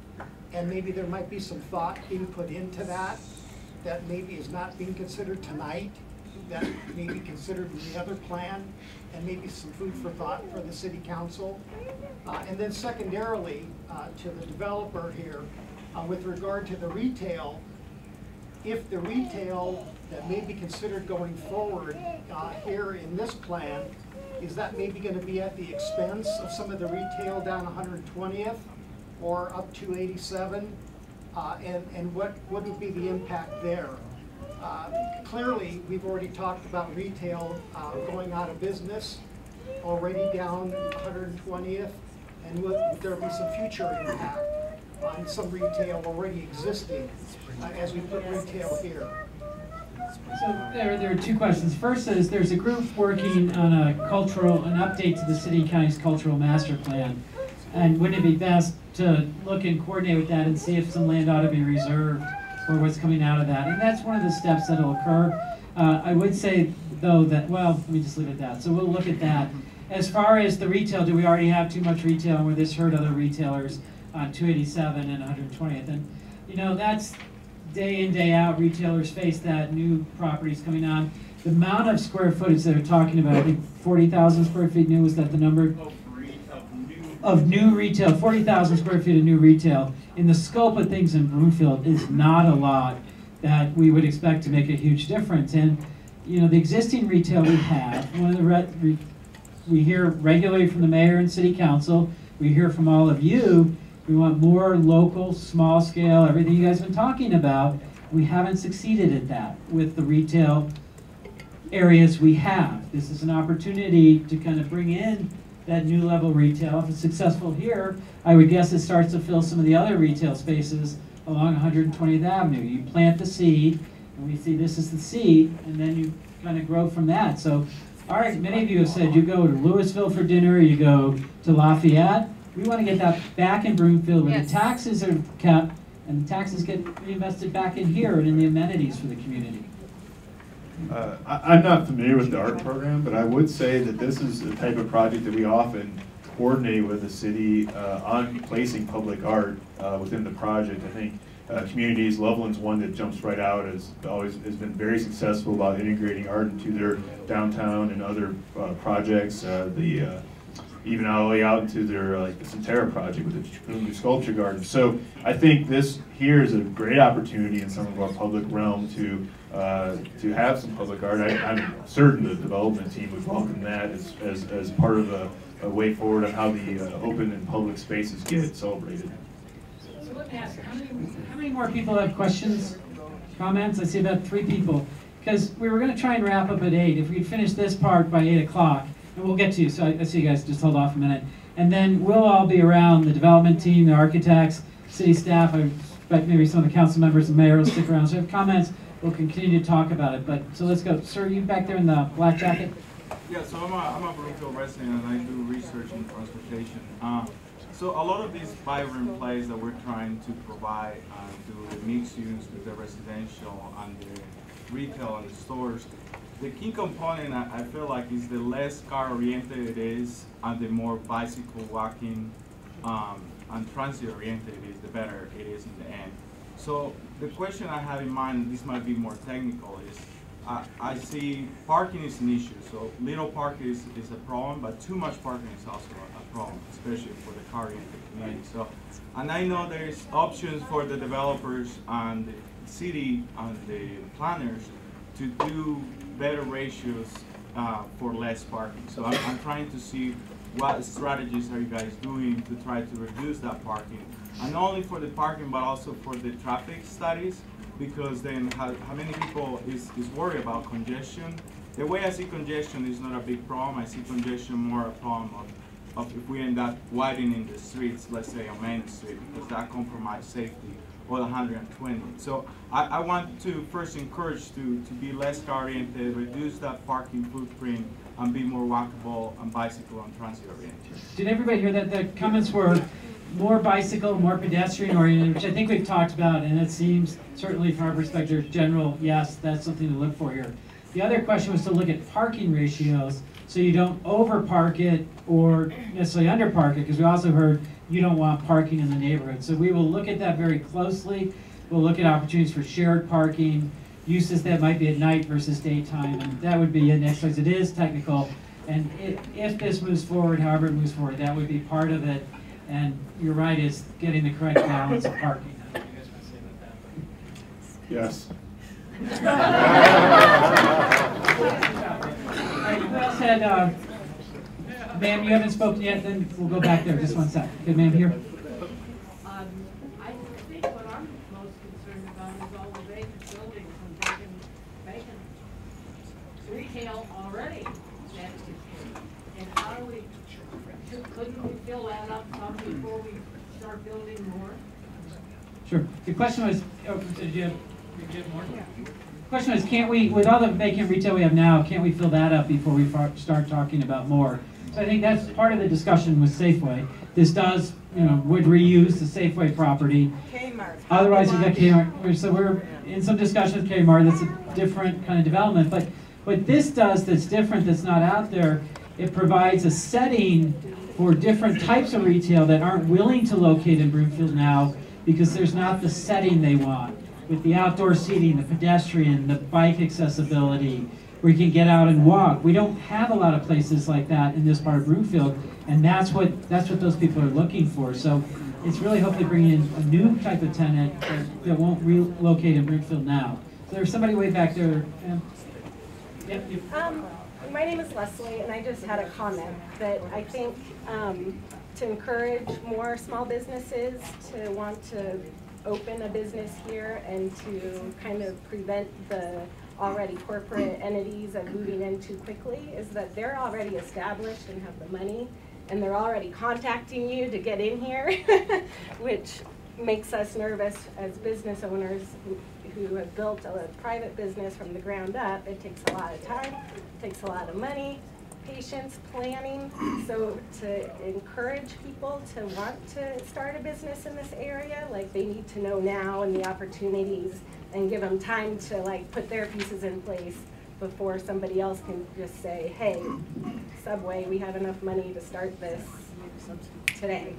L: And maybe there might be some thought being put into that maybe is not being considered tonight, that may be considered in the other plan, and maybe some food for thought for the City Council. And then secondarily, to the developer here, with regard to the retail, if the retail that may be considered going forward here in this plan, is that maybe going to be at the expense of some of the retail down 120th or up to 87? And what would be the impact there? Clearly, we've already talked about retail going out of business, already down 120th, and would there be some future impact on some retail already existing as we put retail here?
A: So there are two questions. First is there's a group working on an update to the city and county's cultural master plan. And wouldn't it be best to look and coordinate with that and see if some land ought to be reserved or what's coming out of that? And that's one of the steps that will occur. I would say, though, that, well, let me just leave it at that. So we'll look at that. As far as the retail, do we already have too much retail and will this hurt other retailers on 287 and 120th? And, you know, that's day in, day out, retailers face that, new properties coming on. The amount of square footage they're talking about, I think 40,000 square feet new, was that the number? Of new retail, 40,000 square feet of new retail. In the scope of things in Broomfield is not a lot that we would expect to make a huge difference. And, you know, the existing retail we have, one of the we hear regularly from the mayor and city council, we hear from all of you, we want more local, small scale, everything you guys have been talking about. We haven't succeeded at that with the retail areas we have. This is an opportunity to kind of bring in that new level retail. If it's successful here, I would guess it starts to fill some of the other retail spaces along 120th Avenue. You plant the seed, and we see this is the seed, and then you kind of grow from that. So, all right, many of you have said you go to Louisville for dinner, you go to Lafayette. We want to get that back in Broomfield where the taxes are kept, and the taxes get reinvested back in here and in the amenities for the community.
C: I'm not familiar with the art program, but I would say that this is the type of project that we often coordinate with the city on placing public art within the project. I think Communities, Loveland's one that jumps right out, has been very successful about integrating art into their downtown and other projects. Even all the way out into their like the Centera project with the new sculpture garden. So I think this here is a great opportunity in some of our public realm to have some public art. I'm certain the development team would welcome that as part of a way forward on how the open and public spaces get celebrated.
A: let me ask, how many more people have questions, comments? I see about 3 people. Because we were going to try and wrap up at 8. If we'd finish this part by 8 o'clock, and we'll get to you, so I see you guys just hold off a minute. And then we'll all be around, the development team, the architects, city staff. I expect maybe some of the council members and mayor will stick around. So if you have comments, we'll continue to talk about it. But so let's go. Sir, you back there in the black jacket?
M: Yeah, so I'm a Brookfield resident and I do research in transportation. So a lot of these vibrant plays that we're trying to provide to the mixed use with the residential and the retail and the stores, the key component I feel like is the less car oriented it is and the more bicycle walking and transit oriented it is, the better it is in the end. So the question I have in mind, and this might be more technical, is I see parking is an issue. So little parking is a problem, but too much parking is also a problem, especially for the car-oriented community. So, and I know there's options for the developers and the city and the planners to do better ratios for less parking. So I'm trying to see what strategies are you guys doing to try to reduce that parking, and not only for the parking but also for the traffic studies. Because then how many people is worried about congestion? The way I see congestion is not a big problem. I see congestion more a problem of if we end up widening the streets, let's say on Main Street, because that compromises safety, or the 120. So I want to first encourage to be less car oriented, reduce that parking footprint, and be more walkable and bicycle and transit oriented.
A: Did everybody hear that? The comments were more bicycle, more pedestrian oriented, which I think we've talked about, and it seems, certainly from our perspective, general, yes, that's something to look for here. The other question was to look at parking ratios, so you don't over park it or necessarily under park it, because we also heard you don't want parking in the neighborhood. So we will look at that very closely. We'll look at opportunities for shared parking, uses that might be at night versus daytime, and that would be an exercise. It is technical, and if this moves forward, however it moves forward, that would be part of it. And you're right, is getting the correct balance of parking.
R: Yes.
A: Who else had, ma'am, you haven't spoken yet, then we'll go back there, just one second. Good, ma'am, here.
N: I think what I'm most concerned about is all the vacant buildings and vacant retail already that is here. And how do we, couldn't we fill that up some before we start building more?
A: Sure. The question was, did you have more? Yeah. The question was, can't we, with all the vacant retail we have now, can't we fill that up before we start talking about more? So I think that's part of the discussion with Safeway. This does, would reuse the Safeway property.
B: Kmart.
A: Otherwise, we've got Kmart. So we're in some discussion with Kmart. That's a different kind of development. But what this does that's different, that's not out there, it provides a setting for different types of retail that aren't willing to locate in Broomfield now because there's not the setting they want. With the outdoor seating, the pedestrian, the bike accessibility, where you can get out and walk. We don't have a lot of places like that in this part of Broomfield, and that's what those people are looking for. So it's really hopefully bringing in a new type of tenant that won't relocate in Broomfield now. So there's somebody way back there. Yep.
W: My name is Leslie, and I just had a comment that I think to encourage more small businesses to want to open a business here and to kind of prevent the already corporate entities of moving in too quickly is that they're already established and have the money, and they're already contacting you to get in here, which makes us nervous as business owners who have built a private business from the ground up. It takes a lot of time, it takes a lot of money, patience, planning. So to encourage people to want to start a business in this area, like they need to know now and the opportunities, and give them time to like put their pieces in place before somebody else can just say, hey, Subway, we have enough money to start this today.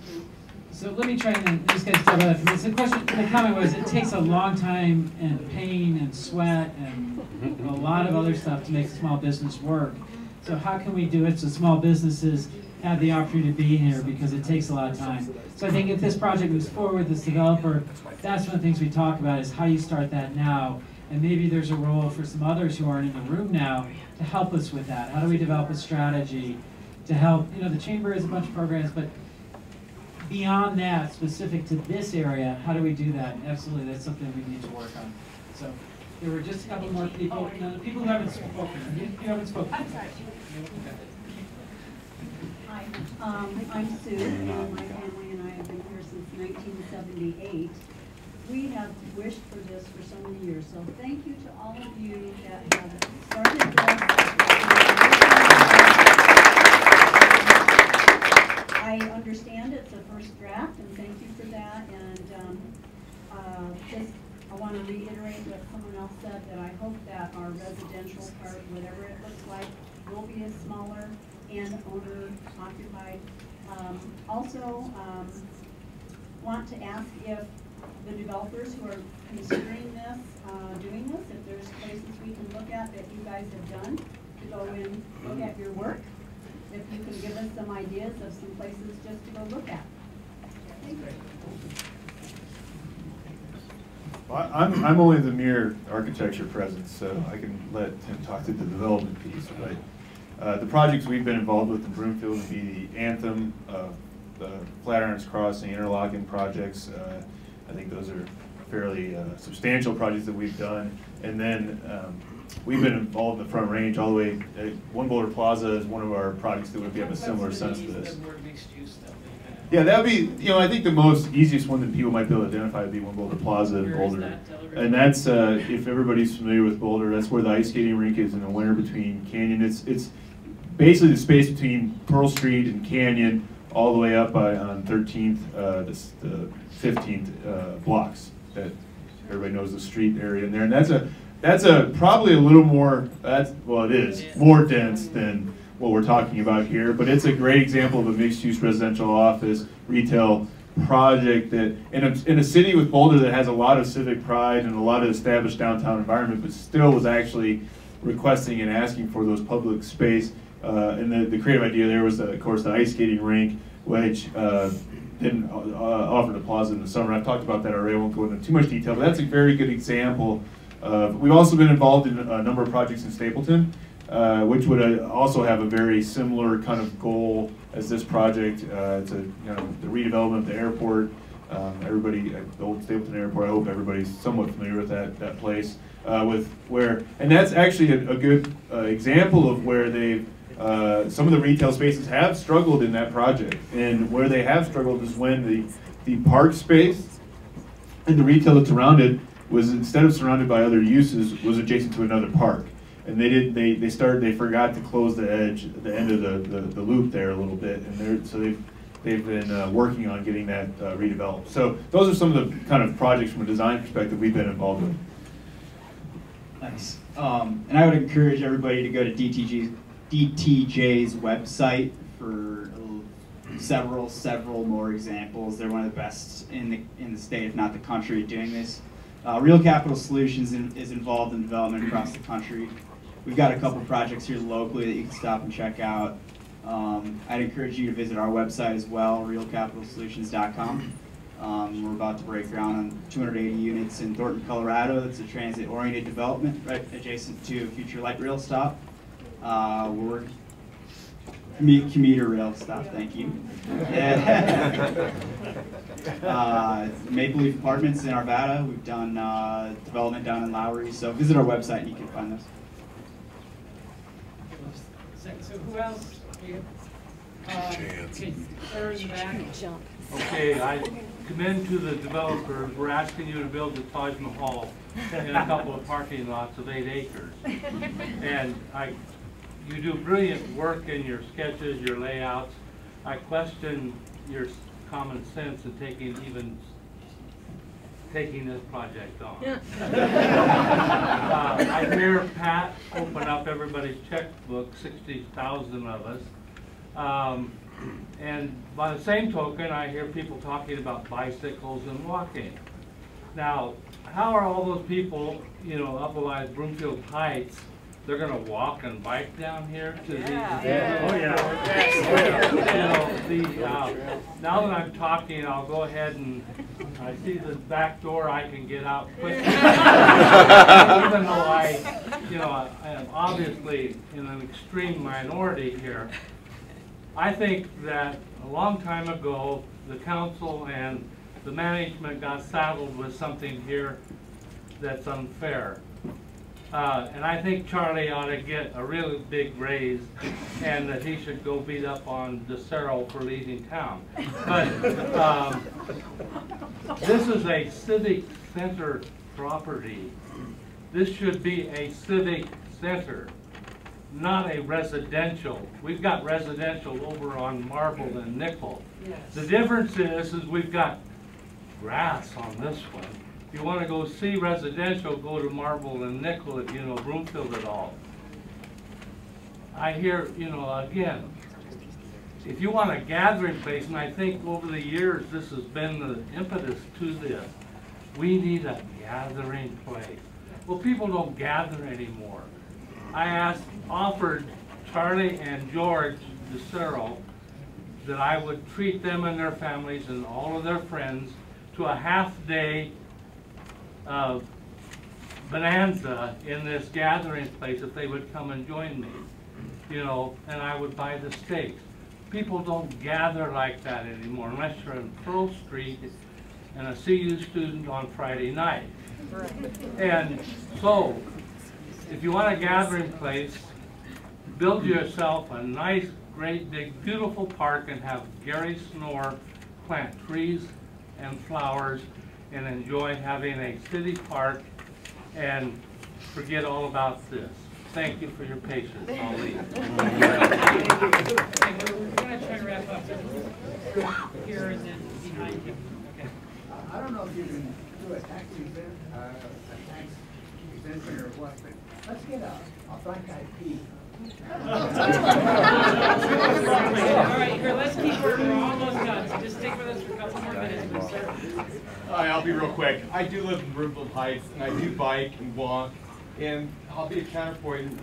A: So let me try and just get started about that. The question, the comment was, it takes a long time and pain and sweat and a lot of other stuff to make a small business work. So how can we do it so small businesses have the opportunity to be here, because it takes a lot of time. So I think if this project moves forward, this developer, that's one of the things we talk about is how you start that now. And maybe there's a role for some others who aren't in the room now to help us with that. How do we develop a strategy to help? The chamber has a bunch of programs, but beyond that, specific to this area, how do we do that? Absolutely, that's something we need to work on. So there were just a couple more people. No, the people who haven't spoken. You haven't spoken.
G: I'm sorry.
A: Okay.
G: Hi, I'm Sue, and my family and I have been here since 1978. We have wished for this for so many years, so thank you to all of you that have started this. I understand it's a first draft, and thank you for that. And just I want to reiterate what someone else said, that I hope that our residential part, whatever it looks like, will be a smaller and owner occupied. Also, want to ask if the developers who are considering this, doing this, if there's places we can look at that you guys have done to go in, look at your work. If you can give us some ideas of some places just to go look at. Thank you.
C: Well, I'm only the mere architecture presence, so I can let Tim talk to the development piece. But the projects we've been involved with in Broomfield would be the Anthem, the Flatirons Crossing, interlocking projects. I think those are fairly substantial projects that we've done. And then we've been involved in the Front Range all the way. One Boulder Plaza is one of our projects that would have a similar sense to this. Yeah, that would be, I think the most easiest one that people might be able to identify would be One Boulder Plaza in Boulder. And that's, if everybody's familiar with Boulder, that's where the ice skating rink is in the winter between Canyon. It's basically the space between Pearl Street and Canyon all the way up on 13th, the 15th blocks that everybody knows the street area in there. And that's probably a little more, it is more dense than what we're talking about here, but it's a great example of a mixed-use residential office retail project that in a city with Boulder that has a lot of civic pride and a lot of established downtown environment, but still was actually requesting and asking for those public space. And the creative idea there was, of course, the ice skating rink, which didn't offer the plaza in the summer. I've talked about that already. I won't go into too much detail, but that's a very good example. We've also been involved in a number of projects in Stapleton, which would also have a very similar kind of goal as this project. It's the redevelopment of the airport. Everybody at the old Stapleton Airport, I hope everybody's somewhat familiar with that place. And that's actually a good example of where they've some of the retail spaces have struggled in that project. And where they have struggled is when the park space and the retail that's around it was, instead of surrounded by other uses, was adjacent to another park. And they forgot to close the end of the loop there a little bit, and so they've been working on getting that redeveloped. So those are some of the kind of projects from a design perspective we've been involved with.
D: Nice. And I would encourage everybody to go to DTJ's website for several more examples. They're one of the best in the state, if not the country, at doing this. Real Capital Solutions is involved in development across the country. We've got a couple projects here locally that you can stop and check out. I'd encourage you to visit our website as well, realcapitalsolutions.com. We're about to break ground on 280 units in Thornton, Colorado. It's a transit-oriented development right adjacent to a future light rail stop. We're commuter rail stop, thank you. Maple Leaf Apartments in Arvada. We've done development down in Lowry. So visit our website and you can find those.
A: So who else?
H: Okay, I commend to the developers. We're asking you to build the Taj Mahal in a couple of parking lots of 8 acres. And you do brilliant work in your sketches, your layouts. I question your common sense in taking this project on. I hear Pat open up everybody's checkbook, 60,000 of us. And by the same token, I hear people talking about bicycles and walking. Now, how are all those people, up along Broomfield Heights, they're going to walk and bike down here to these? Now that I'm talking, I'll go ahead and I see the back door. I can get out quickly, even though I am obviously in an extreme minority here. I think that a long time ago, the council and the management got saddled with something here that's unfair. And I think Charlie ought to get a really big raise, and that he should go beat up on DeCero for leaving town. But this is a civic center property. This should be a civic center, not a residential. We've got residential over on Marble and Nickel.
N: Yes.
H: The difference is we've got grass on this one. If you want to go see residential, go to Marble and Nickel if you know Broomfield at all. I hear, again, if you want a gathering place, and I think over the years this has been the impetus to this, we need a gathering place. Well, people don't gather anymore. I offered Charlie and George DeCero that I would treat them and their families and all of their friends to a half-day bonanza in this gathering place if they would come and join me, and I would buy the steaks. People don't gather like that anymore unless you're in Pearl Street and a CU student on Friday night. And so, if you want a gathering place, build yourself a nice, great, big, beautiful park and have Gary Snore plant trees and flowers and enjoy having a city park and forget all about this. Thank you for your patience. I'll leave.
A: We're going to try to wrap up here and then behind you. Okay.
O: I don't know if you can do a tax exemption or what, but let's get a Frank IP.
A: All right, here, let's keep we're almost done, so just stick with us for a couple more minutes, please, sir.
P: Hi, I'll be real quick. I do live in Broomfield Heights, and I do bike and walk, and I'll be a counterpoint.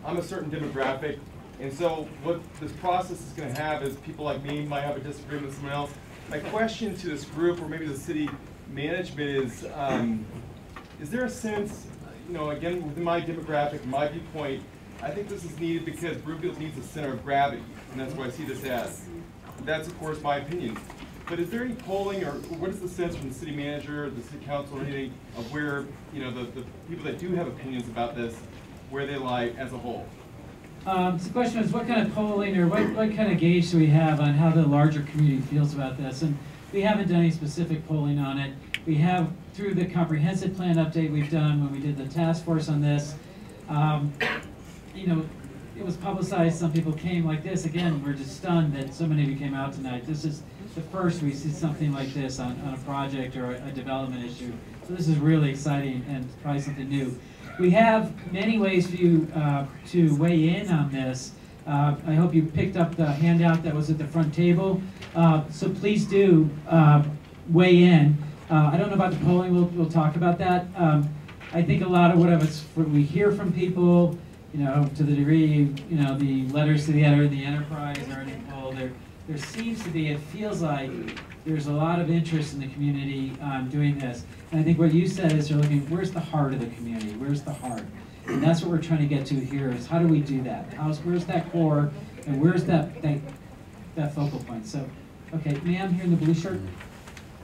P: I'm a certain demographic, and so what this process is going to have is people like me might have a disagreement with someone else. My question to this group, or maybe the city management, is there a sense, again, within my demographic, my viewpoint, I think this is needed because Broomfield needs a center of gravity, and that's what I see this as. That's, of course, my opinion. But is there any polling, or what is the sense from the city manager, or the city council, or anything, of where, the people that do have opinions about this, where they lie as a whole?
A: So the question is, what kind of polling, or what kind of gauge do we have on how the larger community feels about this? And we haven't done any specific polling on it. We have, through the comprehensive plan update we've done when we did the task force on this, it was publicized, some people came like this. Again, we're just stunned that so many of you came out tonight. This is the first we see something like this on a project or a development issue. So this is really exciting and probably something new. We have many ways for you to weigh in on this. I hope you picked up the handout that was at the front table. So please do weigh in. I don't know about the polling, we'll talk about that. I think a lot of what we hear from people, to the degree, the letters to the editor, the enterprise, or any poll, there seems to be, it feels like there's a lot of interest in the community doing this. And I think what you said is you're looking, where's the heart of the community? Where's the heart? And that's what we're trying to get to here is how do we do that? Where's that core, and where's that focal point? So, okay, ma'am here in the blue shirt.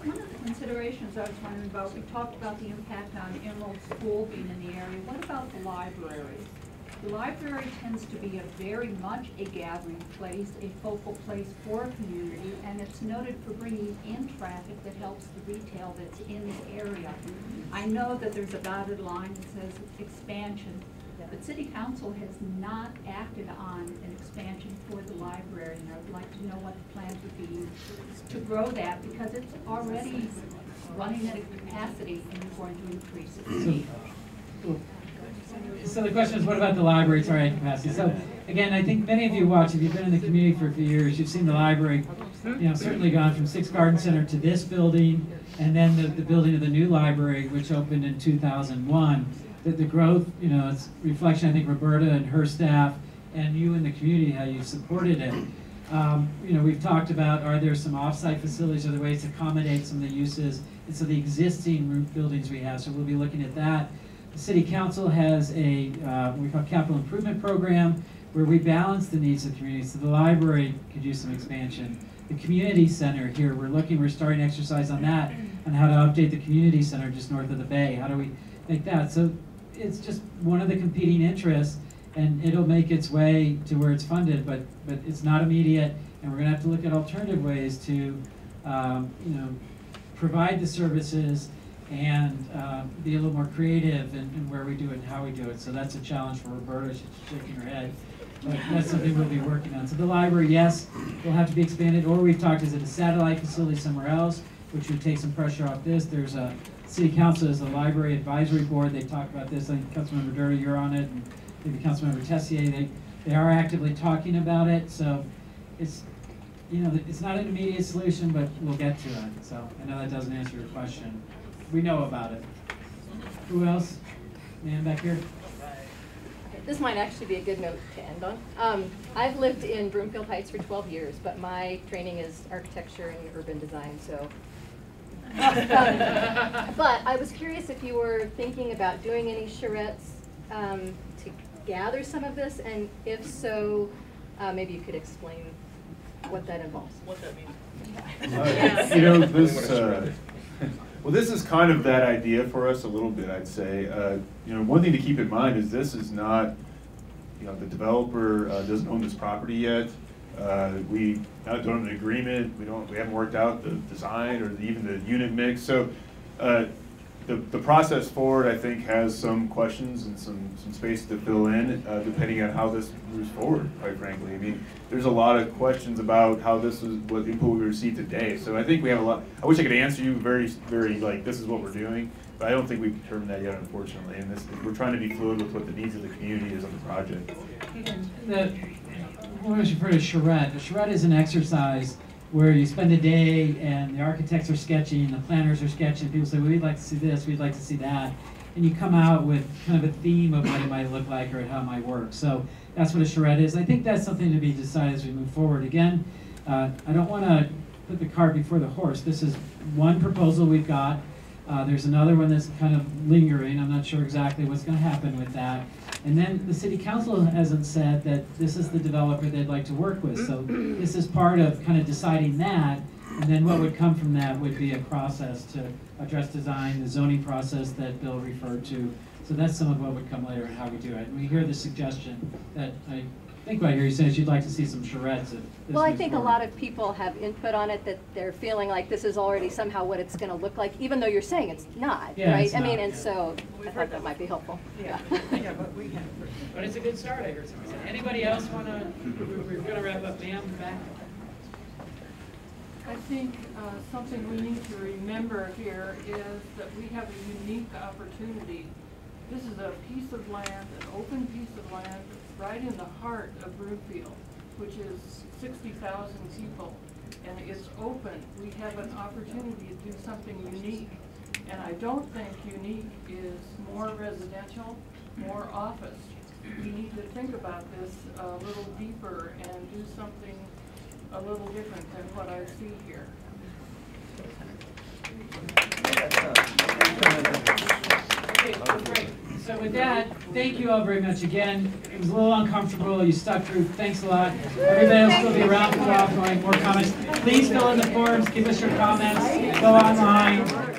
Q: One of the considerations I was wondering about, we talked about the impact on Emerald School being in the area. What about the library? The library tends to be very much a gathering place, a focal place for a community, and it's noted for bringing in traffic that helps the retail that's in the area. I know that there's a dotted line that says expansion, but City Council has not acted on an expansion for the library, and I would like to know what the plans would be to grow that, because it's already running at a capacity and we're going to increase it.
A: So the question is, what about the library? It's already at capacity. So again, I think many of you watch, if you've been in the community for a few years, you've seen the library, certainly gone from 6 Garden Center to this building, and then the building of the new library, which opened in 2001. The growth, it's reflection, I think, Roberta and her staff, and you in the community, how you supported it. We've talked about, are there some off-site facilities, are there ways to accommodate some of the uses, and so the existing buildings we have, so we'll be looking at that. The City Council has a what we call capital improvement program, where we balance the needs of the community. So the library could use some expansion. The community center here, we're starting to exercise on that, on how to update the community center just north of the bay. How do we make that? So it's just one of the competing interests, and it'll make its way to where it's funded, but it's not immediate, and we're gonna have to look at alternative ways to, you know, provide the services and be a little more creative in where we do it and how we do it. So that's a challenge for Roberta. She's shaking her head. But that's something we'll be working on. So the library, yes, will have to be expanded, or we've talked, is it a satellite facility somewhere else, which would take some pressure off this. There's a city council, as a library advisory board, they talked about this. I think Councilmember Durda, you're on it, and maybe Councilmember Tessier, they are actively talking about it. So it's, you know, it's not an immediate solution, but we'll get to it. So I know that doesn't answer your question. We know about it. Who else? Man back here.
E: This might actually be a good note to end on. I've lived in Broomfield Heights for 12 years, but my training is architecture and urban design, so. But I was curious if you were thinking about doing any charrettes to gather some of this, and if so, maybe you could explain what that involves. What that means.
C: You know, this, well, this is kind of that idea for us a little bit, I'd say. You know, one thing to keep in mind is this is not, you know, the developer doesn't own this property yet. We don't have an agreement. We haven't worked out the design or even the unit mix. So the process forward, I think, has some questions and some space to fill in, depending on how this moves forward, quite frankly. I mean, there's a lot of questions about how this is, what input we received today. So I think we have a lot. I wish I could answer you very, like, this is what we're doing, but I don't think we've determined that yet, unfortunately. And we're trying to be fluid with what the needs of the community is on the project.
A: What was referred to as charrette? A charrette is an exercise where you spend a day and the architects are sketching, the planners are sketching, people say, well, we'd like to see this, we'd like to see that. And you come out with kind of a theme of what it might look like or how it might work. So that's what a charrette is. I think that's something to be decided as we move forward. Again, I don't want to put the cart before the horse. This is one proposal we've got. There's another one that's kind of lingering. I'm not sure exactly what's going to happen with that. And then the city council hasn't said that this is the developer they'd like to work with. So this is part of kind of deciding that. And then what would come from that would be a process to address design, the zoning process that Bill referred to. So that's some of what would come later and how we do it. And we hear the suggestion that I think what I hear you say is you'd like to see some charrettes.
E: Well, I think a lot of people have input on it, that they're feeling like this is already somehow what it's going to look like, even though you're saying it's not,
A: yeah,
E: right?
A: It's
E: I mean,
A: not,
E: and so I thought that might be helpful.
A: Yeah, yeah, but it's a good start, I heard somebody say. Anybody else want to, we're going to wrap up, ma'am, back.
N: I think something we need to remember here is that we have a unique opportunity. This is a piece of land, an open piece of land, right in the heart of Broomfield, which is 60,000 people, and it's open. We have an opportunity to do something unique, and I don't think unique is more residential, more office. We need to think about this a little deeper and do something a little different than what I see here.
A: Okay, great. So with that, thank you all very much again. It was a little uncomfortable. You stuck through. Thanks a lot. Everybody else will be around for a while for more comments. Please fill in the forms. Give us your comments. Go online.